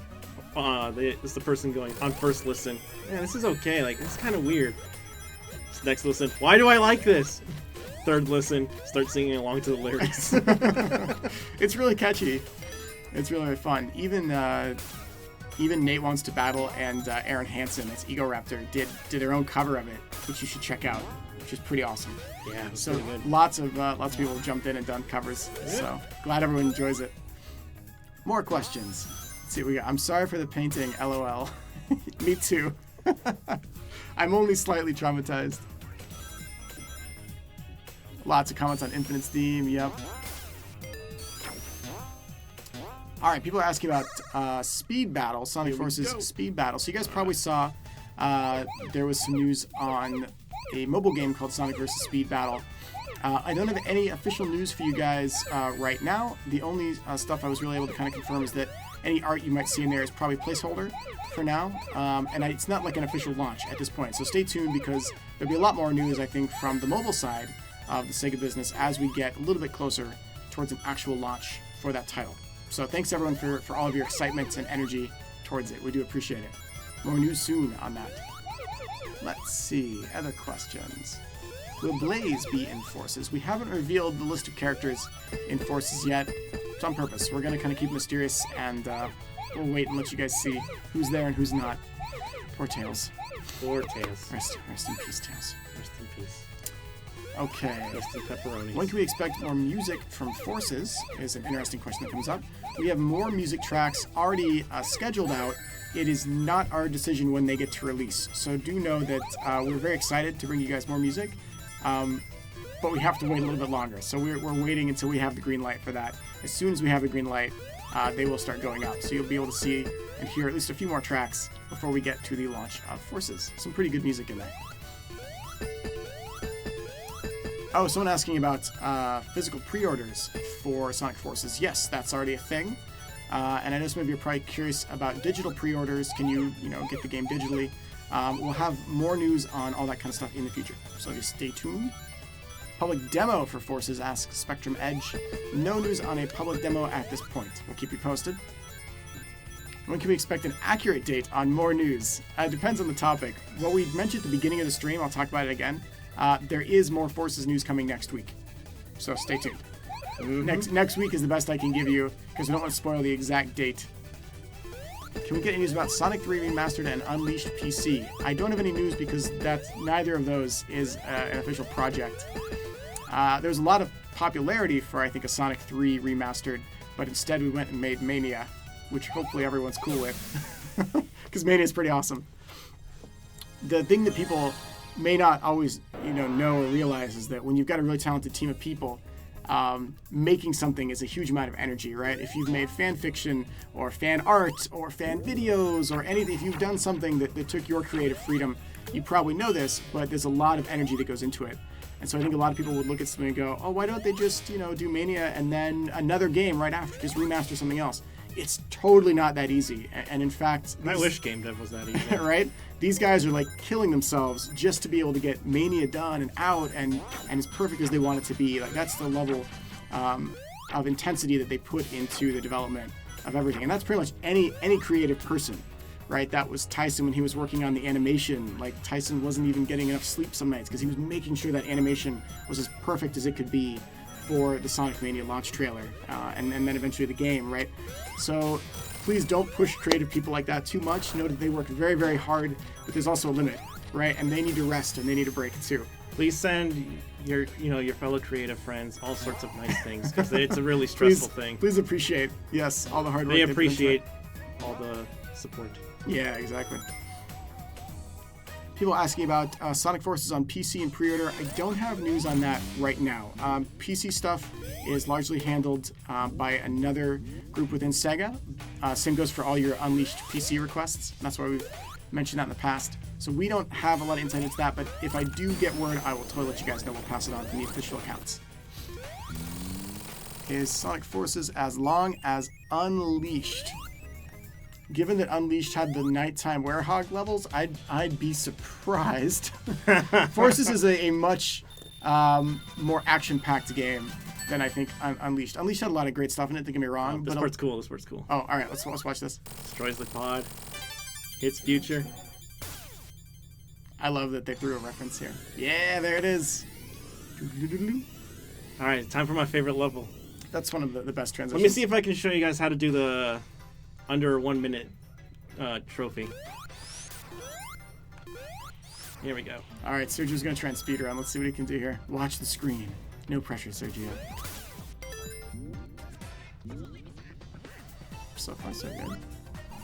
it's the person going on first listen. Man, this is okay. Like, this is kind of weird. Next listen, why do I like this? Third listen, start singing along to the lyrics. It's really catchy. It's really, really fun. Even Nate Wants to Battle and Aaron Hansen, that's Ego Raptor, did their own cover of it, which you should check out, which is pretty awesome. Yeah, it's So pretty good. lots of people have jumped in and done covers. So glad everyone enjoys it. More questions. Let's see what we got. I'm sorry for the painting, LOL. Me too. I'm only slightly traumatized. Lots of comments on Infinite's theme. Yep. All right, people are asking about Speed Battle, Sonic Forces Speed Battle. So you guys probably saw there was some news on a mobile game called Sonic vs. Speed Battle. I don't have any official news for you guys right now. The only stuff I was really able to kind of confirm is that any art you might see in there is probably placeholder for now, and it's not like an official launch at this point. So stay tuned, because there'll be a lot more news, I think, from the mobile side of the Sega business as we get a little bit closer towards an actual launch for that title. So thanks everyone for all of your excitement and energy towards it. We do appreciate it. More news soon on that. Let's see, other questions. Will Blaze be in Forces? We haven't revealed the list of characters in Forces yet. It's on purpose. We're going to kind of keep it mysterious, and we'll wait and let you guys see who's there and who's not. Poor Tails. Poor Tails. Rest in peace, Tails. Rest in peace. Okay. Rest in pepperoni. When can we expect more music from Forces is an interesting question that comes up. We have more music tracks already scheduled out. It is not our decision when they get to release. So do know that we're very excited to bring you guys more music, but we have to wait a little bit longer. So we're waiting until we have the green light for that. As soon as we have the green light, they will start going up. So you'll be able to see and hear at least a few more tracks before we get to the launch of Forces. Some pretty good music in there. Oh, someone asking about physical pre-orders for Sonic Forces. Yes, that's already a thing. And I know some of you are probably curious about digital pre-orders. Can you get the game digitally? We'll have more news on all that kind of stuff in the future. So just stay tuned. Public demo for Forces, asks Spectrum Edge. No news on a public demo at this point. We'll keep you posted. When can we expect an accurate date on more news? It depends on the topic. What we mentioned at the beginning of the stream, I'll talk about it again. There is more Forces news coming next week, so stay tuned. Mm-hmm. Next week is the best I can give you, because we don't want to spoil the exact date. Can we get any news about Sonic 3 Remastered and Unleashed PC? I don't have any news because neither of those is an official project. There's a lot of popularity for, I think, a Sonic 3 Remastered, but instead we went and made Mania, which hopefully everyone's cool with, because Mania is pretty awesome. The thing that people may not always know or realize is that when you've got a really talented team of people, making something is a huge amount of energy, right? If you've made fan fiction or fan art or fan videos or anything, if you've done something that took your creative freedom, you probably know this, but there's a lot of energy that goes into it. And so I think a lot of people would look at something and go, oh, why don't they just do Mania and then another game right after, just remaster something else? it's totally not that easy. And in fact, I wish game dev was that easy. right? These guys are like killing themselves just to be able to get Mania done and out and as perfect as they want it to be. Like that's the level of intensity that they put into the development of everything. And that's pretty much any creative person, right? That was Tyson when he was working on the animation. Like Tyson wasn't even getting enough sleep some nights because he was making sure that animation was as perfect as it could be for the Sonic Mania launch trailer and then eventually the game, right? So please don't push creative people like that too much. Know that they work very, very hard, but there's also a limit, right? And they need to rest and they need a break too. Please send your fellow creative friends all sorts of nice things because it's a really stressful thing. Please appreciate, yes, all the hard work. They appreciate all the support. Yeah, exactly. People asking about Sonic Forces on PC and pre-order. I don't have news on that right now. PC stuff is largely handled by another group within Sega. Same goes for all your Unleashed PC requests. That's why we've mentioned that in the past. So we don't have a lot of insight into that, but if I do get word, I will totally let you guys know. We'll pass it on from the official accounts. Is Sonic Forces as long as Unleashed? Given that Unleashed had the nighttime Werehog levels, I'd be surprised. Forces is a much more action-packed game than I think Unleashed. Unleashed had a lot of great stuff in it, don't get me wrong. This part's cool. This part's cool. Oh, all right. Let's watch this. Destroys the pod. Hits future. I love that they threw a reference here. Yeah, there it is. All right, time for my favorite level. That's one of the best transitions. Let me see if I can show you guys how to do the under 1 minute trophy. Here we go. All right, Sergio's going to try and speed around. Let's see what he can do here. Watch the screen. No pressure, Sergio. So far, so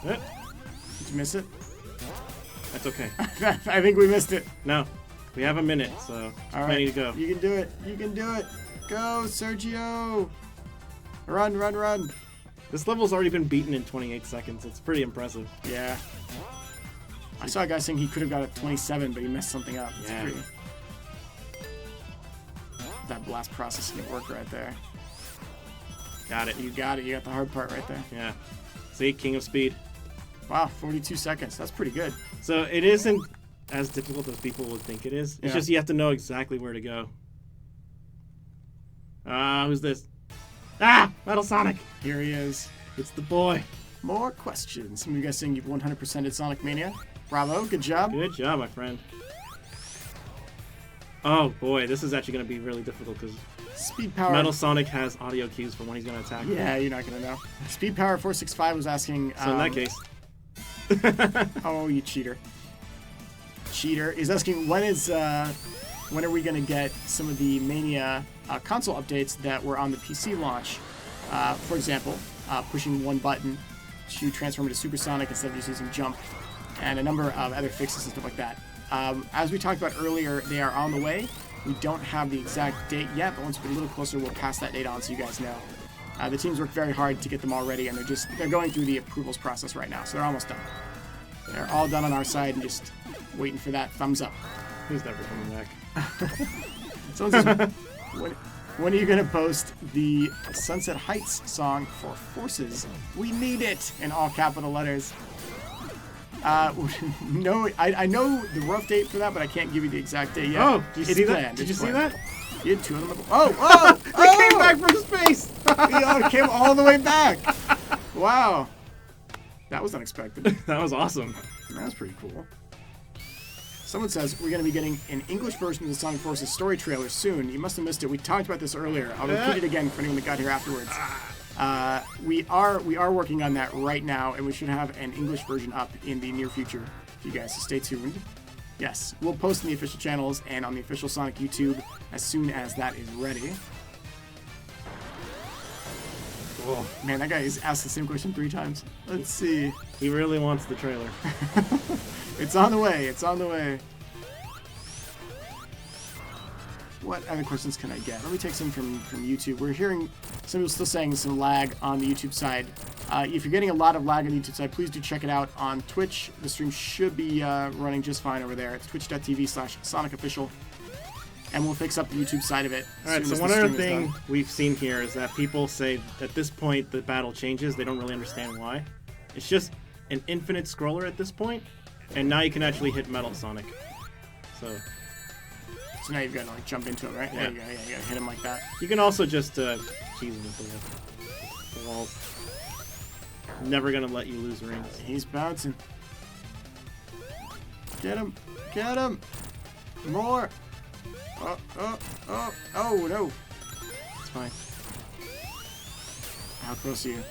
good. Did you miss it? That's okay. I think we missed it. No, we have a minute, so plenty to go. You can do it. You can do it. Go, Sergio. Run, run, run. This level's already been beaten in 28 seconds. It's pretty impressive. Yeah. I saw a guy saying he could have got it 27, but he messed something up. Yeah. That blast processing work right there. Got it. You got it. You got the hard part right there. Yeah. See, King of Speed. Wow, 42 seconds. That's pretty good. So it isn't as difficult as people would think it is. It's just you have to know exactly where to go. Who's this? Ah! Metal Sonic! Here he is. It's the boy. More questions. Some of you guys saying you've 100%ed Sonic Mania. Bravo. Good job. Good job, my friend. Oh boy, this is actually going to be really difficult because Speed Power. Metal Sonic has audio cues for when he's going to attack. Yeah, you're not going to know. Speed Power 465 was asking. So in that case. Oh, you cheater. Cheater. He's asking when are we going to get some of the Mania console updates that were on the PC launch? For example, pushing one button to transform into Supersonic instead of just using jump, and a number of other fixes and stuff like that. As we talked about earlier, they are on the way. We don't have the exact date yet, but once we get a little closer, we'll pass that date on so you guys know. The teams worked very hard to get them all ready, and they're going through the approvals process right now, so they're almost done. They're all done on our side and just waiting for that thumbs up. He's never coming back. Someone says, when are you going to post the Sunset Heights song for Forces? We need it! In all capital letters. No, I know the rough date for that, but I can't give you the exact date yet. Oh, did you see that? Did you see that? You had two of them. Oh! He came back from space! He came all the way back. Wow. That was unexpected. That was awesome. That was pretty cool. Someone says we're going to be getting an English version of the Sonic Forces story trailer soon. You must have missed it. We talked about this earlier. I'll repeat it again for anyone that got here afterwards. We are working on that right now, and we should have an English version up in the near future for you guys, so stay tuned. Yes, we'll post in the official channels and on the official Sonic YouTube as soon as that is ready. Cool. Man, that guy has asked the same question 3 times. Let's see. He really wants the trailer. It's on the way. It's on the way. What other questions can I get? Let me take some from YouTube. We're hearing some people still saying some lag on the YouTube side. If you're getting a lot of lag on the YouTube side, please do check it out on Twitch. The stream should be running just fine over there. It's twitch.tv/SonicOfficial. and we'll fix up the YouTube side of it. All right, so one other thing we've seen here is that people say at this point the battle changes. They don't really understand why. It's just an infinite scroller at this point, and now you can actually hit Metal Sonic. So now you've got to like jump into it, right? Yeah. You gotta hit him like that. you can also just cheese him with the walls. Never gonna let you lose rings. He's bouncing. Get him! Get him! More! Oh no! It's fine. How close are you?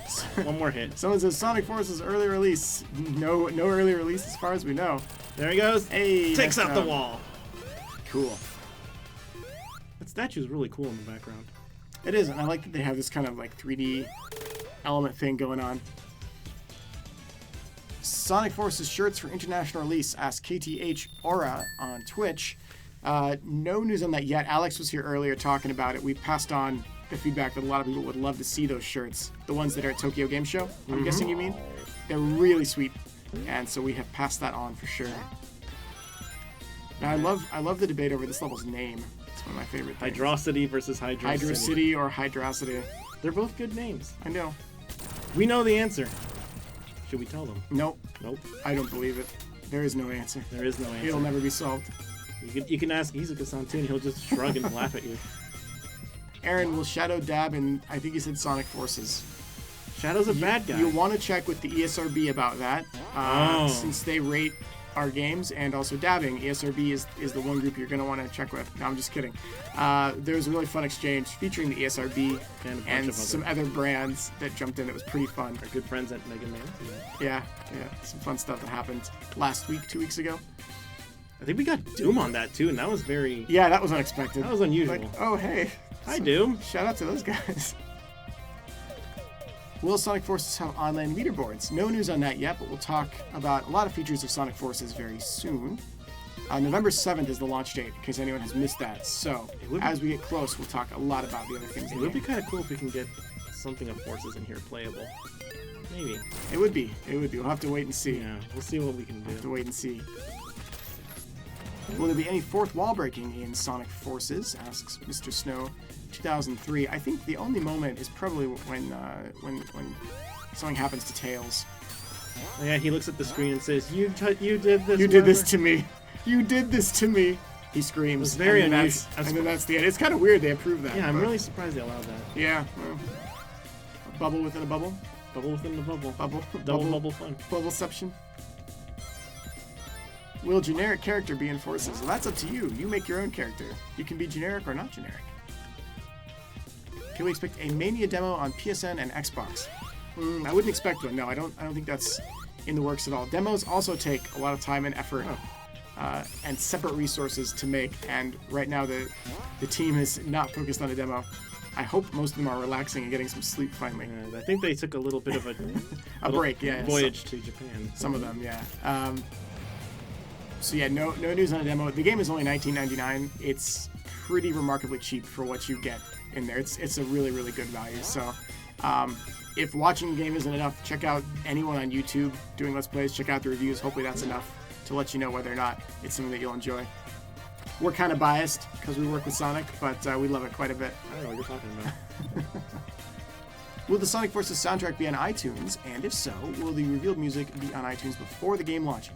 One more hit. Someone says Sonic Forces early release. No early release as far as we know. There he goes. Hey, Takes nice out the job. wall. Cool. That statue's really cool in the background. It is, and I like that they have this kind of like 3D element thing going on. Sonic Forces shirts for international release, asked KTH Aura on Twitch. No news on that yet. Alex was here earlier talking about it. We passed on the feedback that a lot of people would love to see those shirts. The ones that are at Tokyo Game Show, I'm guessing you mean. They're really sweet. And so we have passed that on for sure. Now I love the debate over this level's name. It's one of my favorite things. Hydrocity versus Hydro City or Hydrocity. They're both good names. I know. We know the answer. Should we tell them? Nope. Nope. I don't believe it. There is no answer. There is no answer. It'll never be solved. You can ask Izuka-san too, and he'll just shrug and laugh at you. Aaron will shadow dab in, I think he said Sonic Forces. Shadow's a bad guy. You'll want to check with the ESRB about that. Oh. Since they rate our games and also dabbing, ESRB is the one group you're going to want to check with. No, I'm just kidding. There was a really fun exchange featuring the ESRB And a bunch and of some other brands that jumped in. It was pretty fun. Our good friends at Mega Man. Yeah, some fun stuff that happened last week, 2 weeks ago. I think we got Doom on that too, and that was very. Yeah, that was unexpected. That was unusual. Like, oh, hey. Hi, Doom. Shout out to those guys. Will Sonic Forces have online leaderboards? No news on that yet, but we'll talk about a lot of features of Sonic Forces very soon. November 7th is the launch date, in case anyone has missed that. So, as we get close, we'll talk a lot about the other things. It would be kind of cool if we can get something of Forces in here playable. Maybe. It would be. We'll have to wait and see. Yeah, we'll see what we can Have to do. wait and see. Will there be any fourth wall breaking in Sonic Forces? Asks Mr. Snow. 2003. I think the only moment is probably when something happens to Tails. Yeah, he looks at the screen and says, "You did this. You did this to me. You did this to me." He screams. It's very and then unusual. and then that's the end. It's kind of weird they approved that. Yeah, I'm but- really surprised they allowed that. Yeah. Well, a bubble within a bubble. Bubble within the bubble. Bubble. Double bubble fun. Bubbleception. Will generic character be in Forces? Well, that's up to you. You make your own character. You can be generic or not generic. Can we expect a Mania demo on PSN and Xbox? I wouldn't expect one. No, I don't think that's in the works at all. Demos also take a lot of time and effort and separate resources to make. And right now the team is not focused on a demo. I hope most of them are relaxing and getting some sleep finally. And I think they took a little bit of a little break, yeah. voyage to Japan. Some of them, yeah. So yeah, no news on a demo. The game is only $19.99. It's pretty remarkably cheap for what you get in there. It's a really, really good value. So if watching the game isn't enough, check out anyone on YouTube doing Let's Plays. Check out the reviews. Hopefully that's enough to let you know whether or not it's something that you'll enjoy. We're kind of biased because we work with Sonic, but we love it quite a bit. I don't know what you're talking about. Will the Sonic Forces soundtrack be on iTunes? And if so, will the revealed music be on iTunes before the game launch?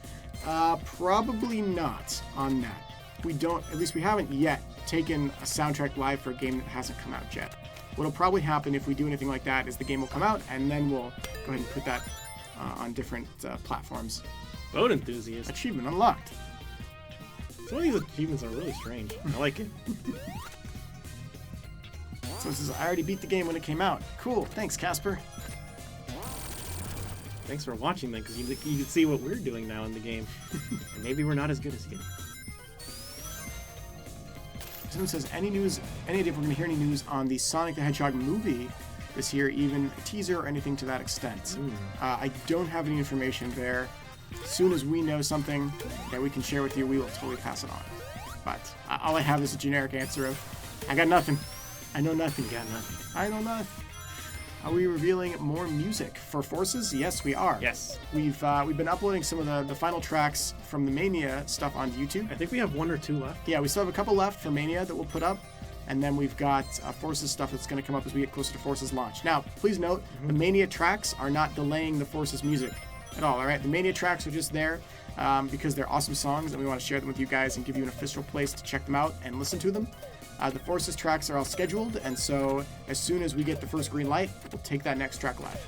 Probably not on that. We don't, at least we haven't yet taken a soundtrack live for a game that hasn't come out yet. What'll probably happen if we do anything like that is the game will come out and then we'll go ahead and put that on different platforms. Boat enthusiast. Achievement unlocked. Some of these achievements are really strange. I like it. So it says, I already beat the game when it came out. Cool, thanks Casper. Thanks for watching then, because you can see what we're doing now in the game. And maybe we're not as good as you. Someone says, any idea if we're going to hear any news on the Sonic the Hedgehog movie this year, even a teaser or anything to that extent? I don't have any information there. As soon as we know something that we can share with you, we will totally pass it on. But all I have is a generic answer of, I got nothing. I know nothing. Got nothing. I know nothing. Are we revealing more music for Forces? Yes, we are. Yes. We've been uploading some of the final tracks from the Mania stuff onto YouTube. I think we have 1 or 2 left. Yeah, we still have a couple left for Mania that we'll put up. And then we've got Forces stuff that's going to come up as we get closer to Forces launch. Now, please note, the Mania tracks are not delaying the Forces music at all, all right? The Mania tracks are just there because they're awesome songs, and we want to share them with you guys and give you an official place to check them out and listen to them. The Forces tracks are all scheduled, and so as soon as we get the first green light, we'll take that next track live.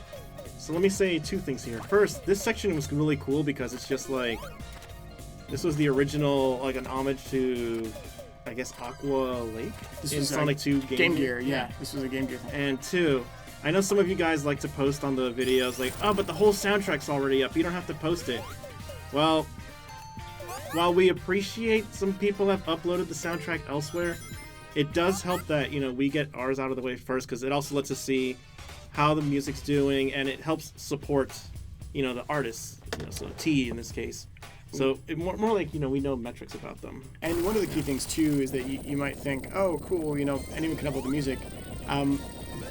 So let me say 2 things here. First, this section was really cool because it's just like, this was the original, like an homage to, I guess, Aqua Lake This in was Sonic 2 Game Gear, yeah. This was a Game Gear thing. And 2, I know some of you guys like to post on the videos like, oh, but the whole soundtrack's already up. You don't have to post it. Well, while we appreciate some people have uploaded the soundtrack elsewhere, it does help that, you know, we get ours out of the way first because it also lets us see how the music's doing and it helps support, you know, the artists, you know, so T in this case. So it more like, you know, we know metrics about them. And one of the key things, too, is that you might think, oh, cool, you know, anyone can upload the music.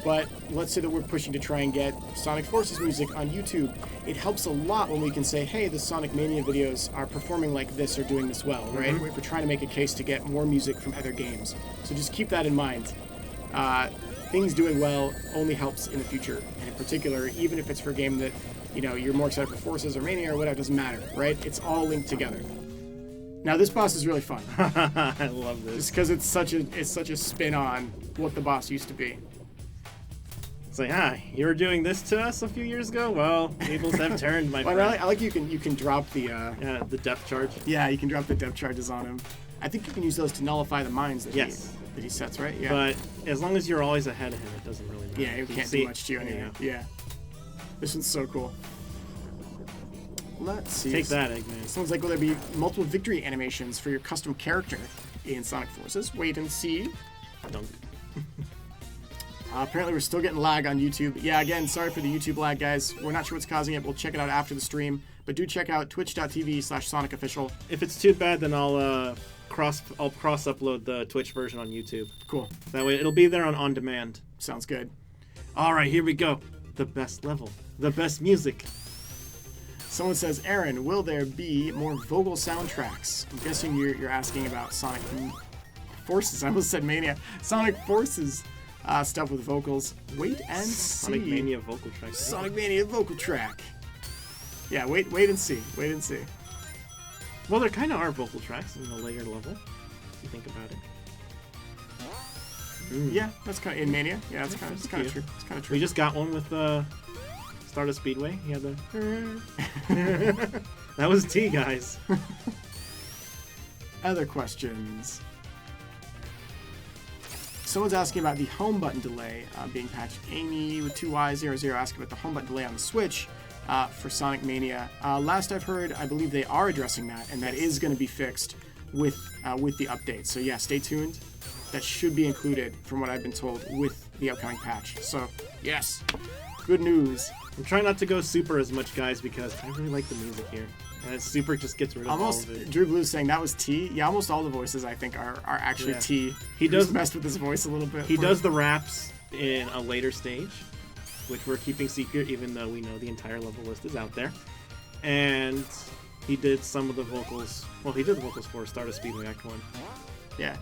But let's say that we're pushing to try and get Sonic Forces music on YouTube. It helps a lot when we can say, hey, the Sonic Mania videos are performing like this or doing this well, right? We're trying to make a case to get more music from other games. So just keep that in mind. Things doing well only helps in the future. And in particular, even if it's for a game that, you know, you're more excited for Forces or Mania or whatever, it doesn't matter, right? It's all linked together. Now, this boss is really fun. I love this. Just because it's such a spin on what the boss used to be. It's like, you were doing this to us a few years ago? Well, tables have turned, my Well, friend. I like you can drop the The depth charge. yeah, you can drop the depth charges on him. I think you can use those to nullify the mines that he sets, right? Yeah. But as long as you're always ahead of him, it doesn't really matter. Yeah, it You can't see- do much to you anyway. Yeah. This one's so cool. Let's see. Take that, Eggman. Someone's like, will there be multiple victory animations for your custom character in Sonic Forces? Wait and see. Dunk. Apparently, we're still getting lag on YouTube. Yeah, again, sorry for the YouTube lag, guys. We're not sure what's causing it. We'll check it out after the stream. But do check out twitch.tv/SonicOfficial. If it's too bad, then I'll cross upload the Twitch version on YouTube. Cool. That way, it'll be there on demand. Sounds good. All right, here we go. The best level, the best music. Someone says, Aaron, will there be more Vogel soundtracks? I'm guessing you're asking about Sonic Forces. I almost said Mania. Sonic Forces stuff with vocals. Wait and see. Sonic Mania vocal track. Sonic Mania vocal track. Yeah, wait and see. Wait and see. Well, there kind of are vocal tracks in the later level, if you think about it. Yeah, that's kind of in Mania. Yeah, that's kind of true. It's kind of true. We just got one with Stardust Speedway. He had the. That was T, guys. Other questions. Someone's asking about the home button delay being patched. Amy with 2Y00 asking about the home button delay on the Switch for Sonic Mania. Last I've heard, I believe they are addressing that, and that is going to be fixed with the update. So yeah, stay tuned. That should be included, from what I've been told, with the upcoming patch. So yes, good news. I'm trying not to go super as much, guys, because I really like the music here. And super just gets rid of Almost, all of it. Drew Blue's saying that was T. Yeah, almost all the voices I think are actually Yeah. T. He does He's messed with his voice a little bit. He does the raps in a later stage, which we're keeping secret, even though we know the entire level list is out there. And he did some of the vocals. Well, he did the vocals for Stardust Speedway Act 1. Yeah.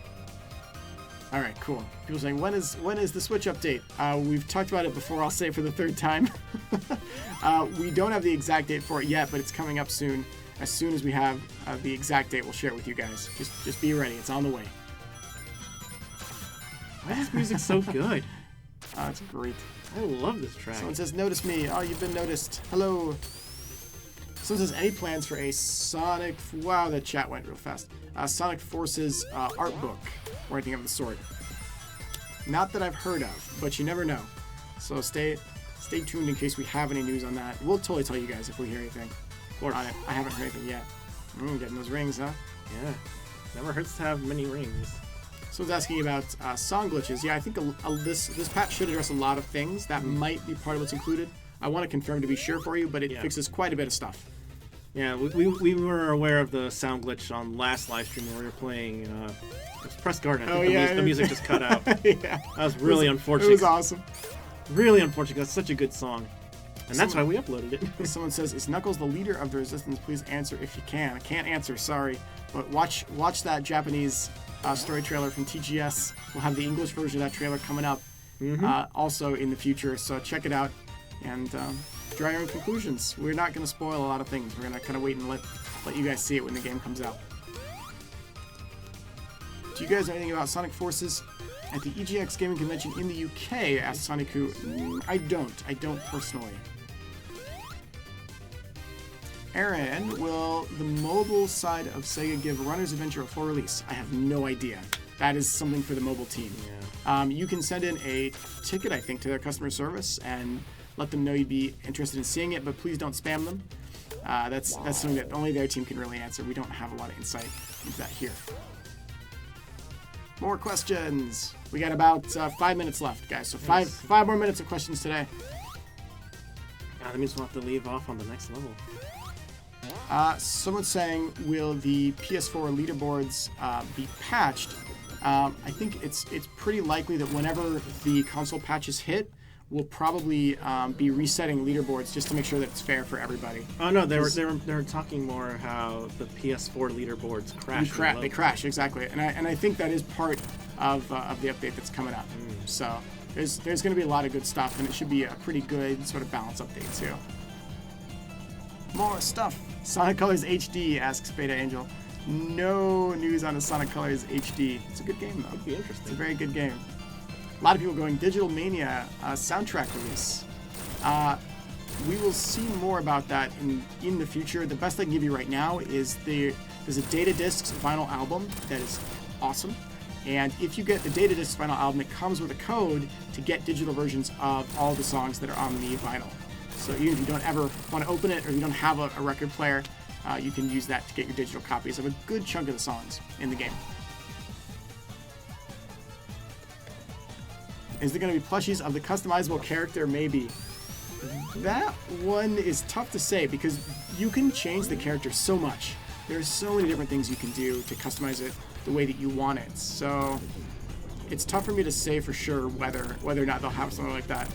All right, cool. People saying, when is the Switch update? We've talked about it before. I'll say it for the third time. We don't have the exact date for it yet, but it's coming up soon. As soon as we have the exact date, we'll share it with you guys. Just be ready. It's on the way. Why is this music so good? It's great. I love this track. Someone says, notice me. Oh, you've been noticed. Hello. Someone says, any plans for a Sonic... Wow, that chat went real fast. Sonic Forces art book or anything of the sort. Not that I've heard of, but you never know. So stay tuned in case we have any news on that. We'll totally tell you guys if we hear anything on it. I haven't heard anything yet. Getting those rings, huh? Yeah. Never hurts to have many rings. Someone's asking about song glitches. Yeah, I think this patch should address a lot of things. That might be part of what's included. I want to confirm to be sure for you, but it fixes quite a bit of stuff. Yeah, we were aware of the sound glitch on last live stream where we were playing it was Press Garden. I think the music just cut out. Yeah. That was really unfortunate. It was awesome. Really unfortunate. That's such a good song. And that's why we uploaded it. Someone says, "Is Knuckles the leader of the Resistance? Please answer if you can." I can't answer, sorry. But watch that Japanese story trailer from TGS. We'll have the English version of that trailer coming up also in the future. So check it out and draw your own conclusions. We're not going to spoil a lot of things. We're going to kind of wait and let you guys see it when the game comes out. Do you guys know anything about Sonic Forces at the EGX Gaming Convention in the UK? Asked Sonic-Who. I don't personally. Aaron, will the mobile side of Sega give Runner's Adventure a full release? I have no idea. That is something for the mobile team. Yeah. You can send in a ticket, I think, to their customer service and let them know you'd be interested in seeing it, but please don't spam them. That's something that only their team can really answer. We don't have a lot of insight into that here. More questions. We got about 5 minutes left, guys. So five more minutes of questions today. That means we'll have to leave off on the next level. Someone's saying, will the PS4 leaderboards be patched? I think it's pretty likely that whenever the console patches hit, we'll probably be resetting leaderboards just to make sure that it's fair for everybody. Oh no, they were talking more how the PS4 leaderboards crash. They crash, exactly, and I think that is part of the update that's coming up. So there's going to be a lot of good stuff, and it should be a pretty good sort of balance update too. More stuff. Sonic Colors HD, asks Beta Angel. No news on the Sonic Colors HD. It's a good game, though. It'd be interesting. It's a very good game. A lot of people going Digital Mania soundtrack release. We will see more about that in the future. The best I can give you right now is there's a Data Discs vinyl album that is awesome. And if you get the Data Discs vinyl album, it comes with a code to get digital versions of all the songs that are on the vinyl. So even if you don't ever want to open it or you don't have a record player, you can use that to get your digital copies of a good chunk of the songs in the game. Is there going to be plushies of the customizable character? Maybe. That one is tough to say because you can change the character so much. There's so many different things you can do to customize it the way that you want it. So it's tough for me to say for sure whether or not they'll have something like that.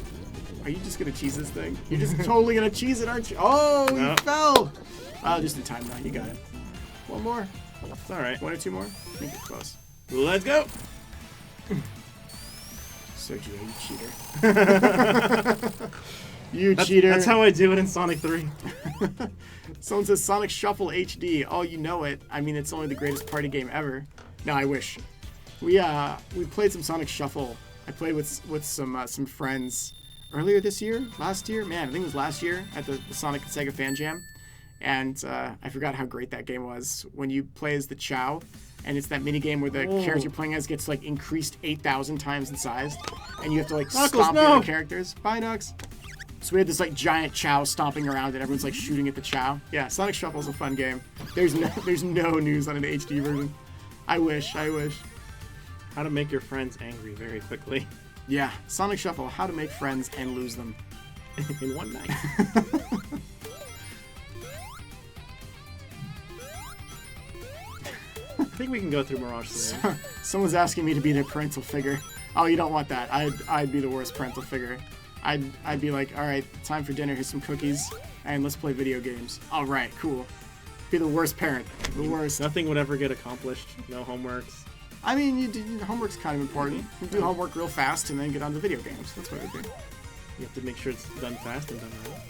Are you just going to cheese this thing? You're just totally going to cheese it, aren't you? Oh, you fell! Just in time, though. You got it. One more. It's all right. One or two more? Make it close. Let's go! Sergio, you cheater. You cheater. That's how I do it in Sonic 3. Someone says Sonic Shuffle HD. Oh, you know it. I mean, it's only the greatest party game ever. No, I wish. We played some Sonic Shuffle. I played with some friends earlier this year, last year. Man, I think it was last year at the Sonic and Sega Fan Jam. And I forgot how great that game was. When you play as the Chow, and it's that mini game where the character you're playing as gets like increased 8,000 times in size, and you have to like stomp the other characters. Bye, Nux. So we had this like giant Chow stomping around, and everyone's like shooting at the Chow. Yeah, Sonic Shuffle is a fun game. There's no news on an HD version. I wish. How to make your friends angry very quickly. Yeah, Sonic Shuffle, how to make friends and lose them. In one night. I think we can go through Mirage Saloon. Someone's asking me to be their parental figure. Oh, you don't want that. I'd be the worst parental figure. I'd be like, all right, time for dinner. Here's some cookies, and let's play video games. All right, cool. Be the worst parent. The worst. Nothing would ever get accomplished. No homeworks. I mean, homework's kind of important. You do homework real fast and then get on to video games. That's what I do. You have to make sure it's done fast and done right.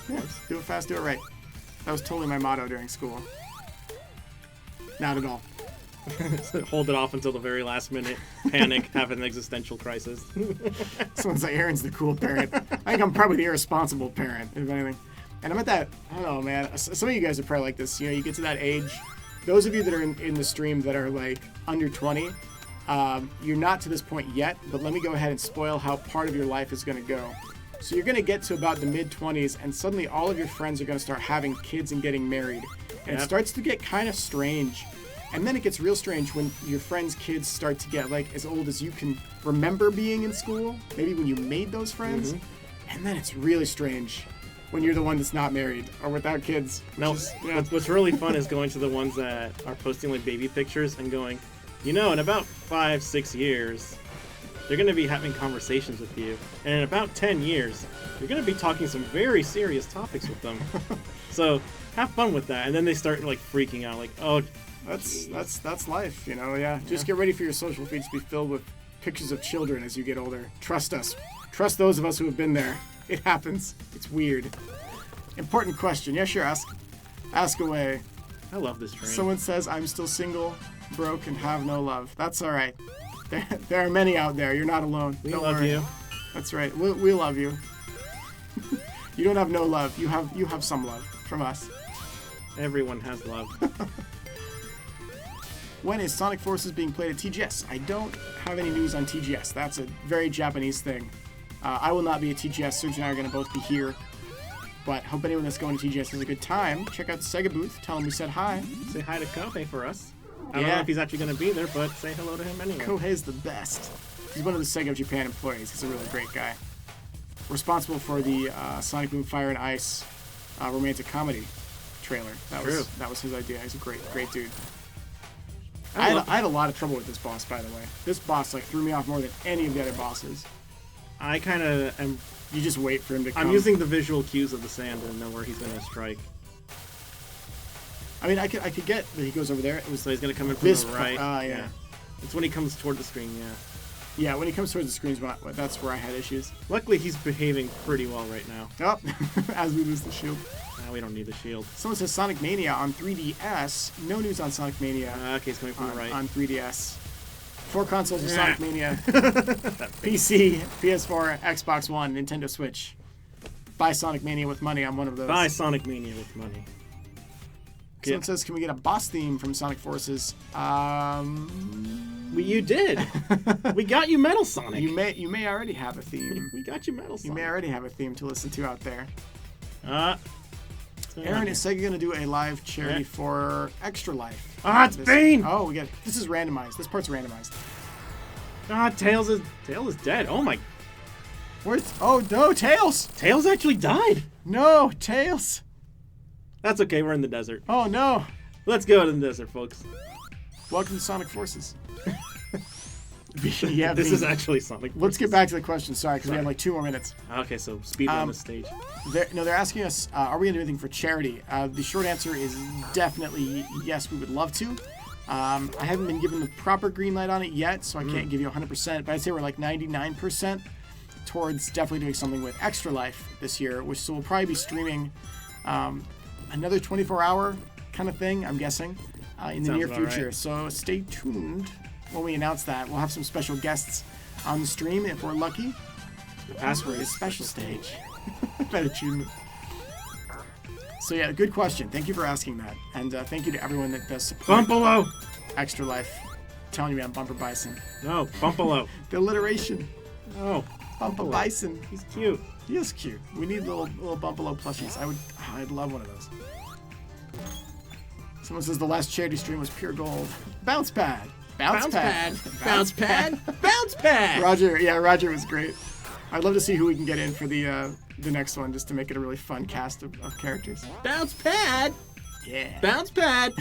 Yeah, do it fast, do it right. That was totally my motto during school. Not at all. Hold it off until the very last minute. Panic, have an existential crisis. Someone's like, Aaron's the cool parent. I think I'm probably the irresponsible parent, if anything. And I'm at that, I don't know, man. Some of you guys are probably like this. You know, you get to that age. Those of you that are in the stream that are like under 20, you're not to this point yet, but let me go ahead and spoil how part of your life is going to go. So you're going to get to about the mid-20s, and suddenly all of your friends are going to start having kids and getting married. And it starts to get kind of strange. And then it gets real strange when your friends' kids start to get like as old as you can remember being in school, maybe when you made those friends. And then it's really strange when you're the one that's not married or without kids. No, what's really fun is going to the ones that are posting like baby pictures and going, you know, in about 5-6 years, they're going to be having conversations with you. And in about 10 years, you're going to be talking some very serious topics with them. So have fun with that. And then they start like freaking out, like, oh, That's life, you know. Yeah. Just get ready for your social feeds to be filled with pictures of children as you get older. Trust us. Trust those of us who have been there. It happens. It's weird. Important question. Yes, sure. Ask away. I love this train. Someone says I'm still single, broke, and have no love. That's all right. There are many out there. You're not alone. We Don't love worry. you. That's right. We love you. You don't have no love. You have some love from us. Everyone has love. When is Sonic Forces being played at TGS? I don't have any news on TGS. That's a very Japanese thing. I will not be at TGS. Sergio and I are going to both be here. But hope anyone that's going to TGS has a good time. Check out the Sega booth. Tell him we said hi. Say hi to Kohei for us. I don't know if he's actually going to be there, but say hello to him anyway. Kohei's the best. He's one of the Sega of Japan employees. He's a really great guy. Responsible for the Sonic Boom Fire and Ice romantic comedy trailer. That was his idea. He's a great dude. I had a lot of trouble with this boss, by the way. This boss like threw me off more than any of the other bosses. I kind of am. You just wait for him to come. I'm using the visual cues of the sand to know where he's going to strike. I mean, I could get that he goes over there. It was So he's going to come in from this the right. yeah. It's when he comes toward the screen, yeah. Yeah, when he comes towards the screens, that's where I had issues. Luckily, he's behaving pretty well right now. Oh, as we lose the shield. Now we don't need the shield. Someone says Sonic Mania on 3DS. No news on Sonic Mania Okay, he's coming from the right. on 3DS. 4 consoles of Sonic Mania. PC, PS4, Xbox One, Nintendo Switch. Buy Sonic Mania with money on one of those. Buy Sonic Mania with money. Someone says, can we get a boss theme from Sonic Forces? You did. We got you Metal Sonic. You may already have a theme. We got you Metal Sonic. You may already have a theme to listen to out there. Aaron, is Sega going to do a live charity for Extra Life? It's Bane! Oh, this is randomized. This part's randomized. Tails is dead. Oh my. Oh, no, Tails! Tails actually died. No, Tails! That's okay, we're in the desert. Oh, no. Let's go to the desert, folks. Welcome to Sonic Forces. This is actually Sonic Forces. Let's get back to the question, sorry, because we have like 2 more minutes. Okay, so speed on the stage. They're asking us, are we going to do anything for charity? The short answer is definitely yes, we would love to. I haven't been given the proper green light on it yet, so I can't give you 100%, but I'd say we're like 99% towards definitely doing something with Extra Life this year, so we'll probably be streaming another 24-hour kind of thing, I'm guessing, in the near future. Right. So stay tuned when we announce that. We'll have some special guests on the stream if we're lucky. The password is special stage. Better tune. So yeah, good question. Thank you for asking that, and thank you to everyone that does support Bumpalo! Extra Life. I'm telling you, man, Bumper Bison. No, Bumpalo. The alliteration. No, Bumper Bison. He's cute. He is cute. We need little Bumpalo plushies. I'd love one of those. Someone says the last charity stream was pure gold. Bounce pad. Bounce pad. Bounce pad. Bounce pad. Roger was great. I'd love to see who we can get in for the next one, just to make it a really fun cast of characters. Bounce pad. Yeah. Bounce pad.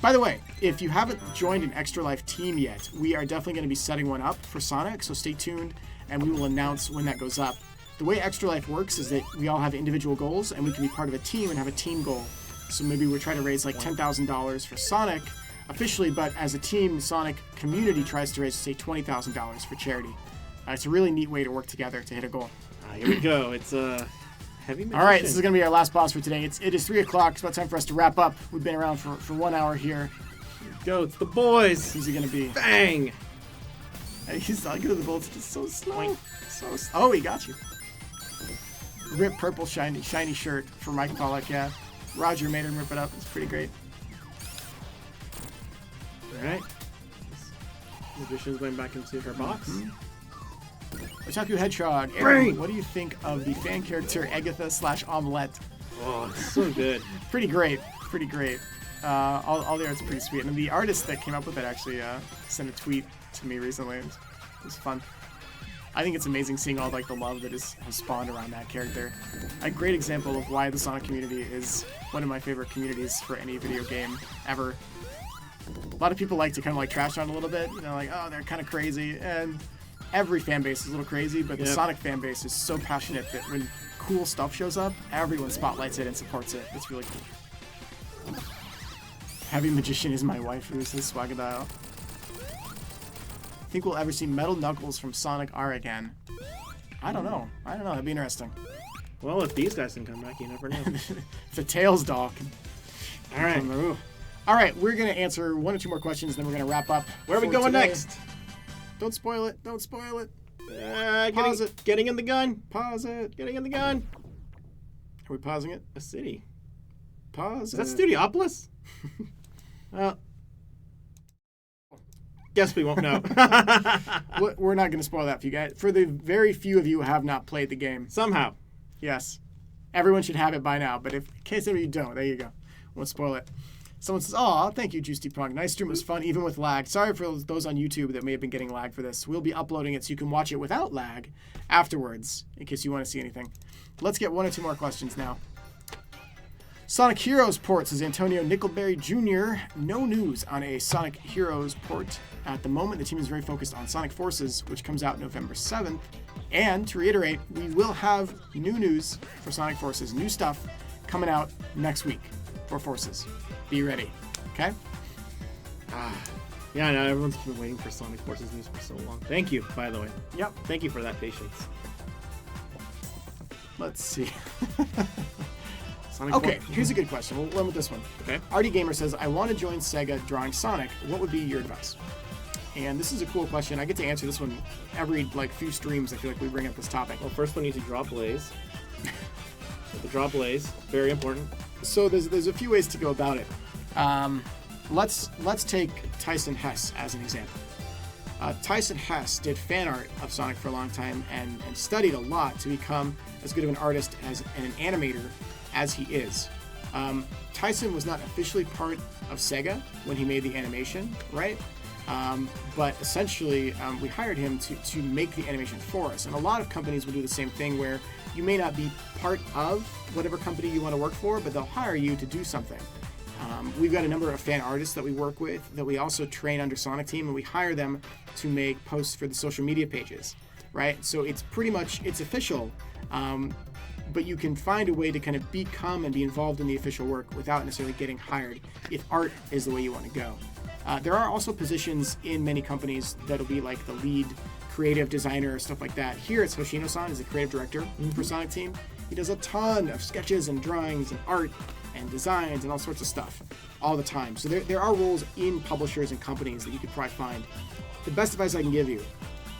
By the way, if you haven't joined an Extra Life team yet, we are definitely going to be setting one up for Sonic, so stay tuned, and we will announce when that goes up. The way Extra Life works is that we all have individual goals, and we can be part of a team and have a team goal. So maybe we're trying to raise like $10,000 for Sonic officially, but as a team, Sonic community tries to raise, say, $20,000 for charity. It's a really neat way to work together to hit a goal. Here we go. It's heavy magician. All right, this is going to be our last boss for today. It is 3 o'clock. It's about time for us to wrap up. We've been around for 1 hour here. Go, it's the boys. Who's he going to be? Bang! He's not good at the bullets. Just so slow. Oh, he got you. Rip purple shiny shirt for Mike Pollock, yeah. Roger made him rip it up. It's pretty great. All right. Magician's going back into her box. Otaku Hedgehog. Aaron, what do you think of the fan character Agatha/Omelette? Oh, it's so good. Pretty great. All the art's pretty sweet. And the artist that came up with it actually sent a tweet to me recently. It was fun. I think it's amazing seeing all like the love that has spawned around that character. A great example of why the Sonic community is one of my favorite communities for any video game ever. A lot of people like to kind of like trash on a little bit, like, oh, they're kind of crazy, and every fan base is a little crazy, but the Yep. Sonic fan base is so passionate that when cool stuff shows up, everyone spotlights it and supports it. It's really cool. Heavy Magician is my waifu, says Swagadile. Think we'll ever see Metal Knuckles from Sonic R again? I don't know. That'd be interesting. Well, if these guys can come back, you never know. If the Tails doll can All right. come through. All right, we're going to answer one or two more questions, then we're going to wrap up. Where are we for going today. next? Don't spoil it. Don't spoil it. Pause it. Getting in the gun. Pause it. Getting in the gun. Are we pausing it? A city. Pause Is that it. Studiopolis? Well, guess we won't know. We're not going to spoil that for you guys. For the very few of you who have not played the game, Somehow. yes, everyone should have it by now. But if in case any of you don't, there you go. Won't spoil it. Someone says, "Aw, thank you, Juicy Prong. Nice stream. It was fun, even with lag. Sorry for those on YouTube that may have been getting lag for this. We'll be uploading it so you can watch it without lag afterwards, in case you want to see anything." Let's get one or two more questions now. Sonic Heroes port, says Antonio Nickelberry Jr. No news on a Sonic Heroes port. At the moment, the team is very focused on Sonic Forces, which comes out November 7th. And to reiterate, we will have new news for Sonic Forces, new stuff coming out next week for Forces. Be ready, okay? Yeah, I know. Everyone's been waiting for Sonic Forces news for so long. Thank you, by the way. Yep. Thank you for that patience. Let's see. Sonic Okay, For- here's a good question. We'll run with this one. Okay. RD Gamer says, I want to join Sega drawing Sonic. What would be your advice? And this is a cool question. I get to answer this one every few streams. I feel like we bring up this topic. Well, first one, you need to draw Blaze. The draw Blaze, very important. So there's a few ways to go about it. Let's take Tyson Hess as an example. Tyson Hess did fan art of Sonic for a long time and studied a lot to become as good of an artist and an animator as he is. Tyson was not officially part of Sega when he made the animation, right? But essentially, we hired him to make the animation for us. And a lot of companies will do the same thing where you may not be part of whatever company you want to work for, but they'll hire you to do something. We've got a number of fan artists that we work with that we also train under Sonic Team, and we hire them to make posts for the social media pages, right? So it's pretty much, it's official, but you can find a way to kind of become and be involved in the official work without necessarily getting hired if art is the way you want to go. There are also positions in many companies that'll be like the lead creative designer or stuff like that. Here it's Hoshino-san is the creative director for Sonic Team. He does a ton of sketches and drawings and art and designs and all sorts of stuff all the time. So there are roles in publishers and companies that you could probably find. The best advice I can give you,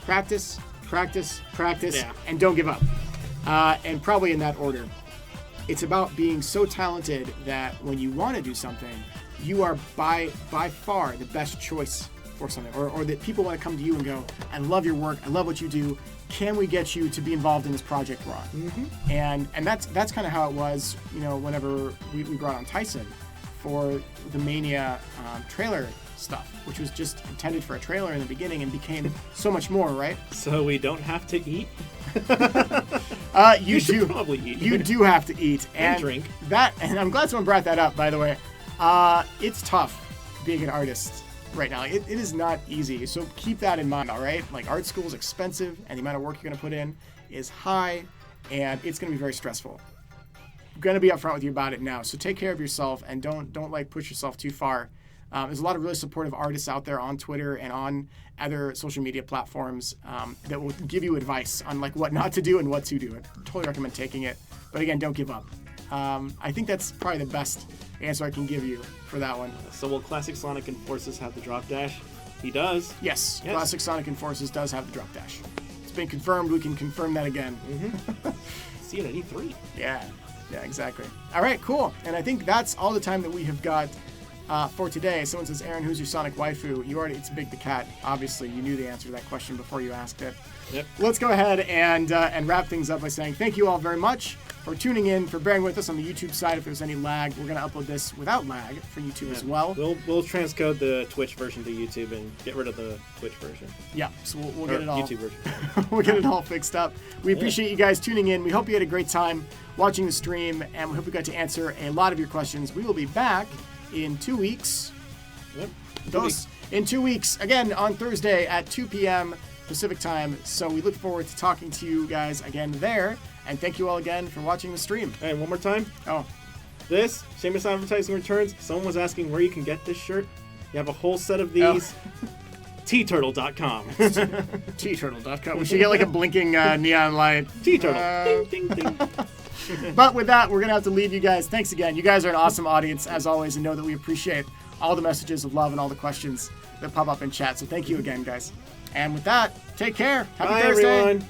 practice, practice, practice, Yeah. and don't give up. And probably in that order. It's about being so talented that when you want to do something, you are by far the best choice for something, or that people want to come to you and go, I love your work, I love what you do, can we get you to be involved in this project we're on? Mm-hmm. And that's kind of how it was, whenever we brought on Tyson for the Mania trailer stuff, which was just intended for a trailer in the beginning and became so much more, right? So we don't have to eat? You should do probably eat. You do have to eat And drink. And I'm glad someone brought that up, by the way. It's tough being an artist right now. It is not easy. So keep that in mind, all right? Like, art school is expensive, and the amount of work you're going to put in is high, and it's going to be very stressful. I'm going to be upfront with you about it now. So take care of yourself, and don't push yourself too far. There's a lot of really supportive artists out there on Twitter and on other social media platforms that will give you advice on what not to do and what to do. I totally recommend taking it. But again, don't give up. I think that's probably the best answer I can give you for that one. So will Classic Sonic and Forces have the drop dash? He does. Yes. Classic Sonic and Forces does have the drop dash. It's been confirmed. We can confirm that again. See it at E3. Yeah, exactly. All right, cool. And I think that's all the time that we have got for today. Someone says, Aaron, who's your Sonic waifu? It's Big the Cat. Obviously, you knew the answer to that question before you asked it. Yep. Let's go ahead and wrap things up by saying thank you all very much for tuning in, for bearing with us on the YouTube side. If there's any lag, we're going to upload this without lag for YouTube as well. We'll transcode the Twitch version to YouTube and get rid of the Twitch version. Yeah, so we'll get it all. YouTube version. We'll get it all fixed up. We appreciate you guys tuning in. We hope you had a great time watching the stream, and we hope we got to answer a lot of your questions. We will be back in 2 weeks. Yep. In 2 weeks, again on Thursday at 2 p.m. Pacific time. So we look forward to talking to you guys again there. And thank you all again for watching the stream. Hey, one more time. Oh, This, shameless advertising returns. Someone was asking where you can get this shirt. You have a whole set of these. Teaturtle.com. T-Turtle.com. We should get like a blinking neon light. Teaturtle. Ding, ding, ding. But with that, we're going to have to leave you guys. Thanks again. You guys are an awesome audience, as always, and know that we appreciate all the messages of love and all the questions that pop up in chat. So thank you again, guys. And with that, take care. Happy Bye, Thursday. everyone.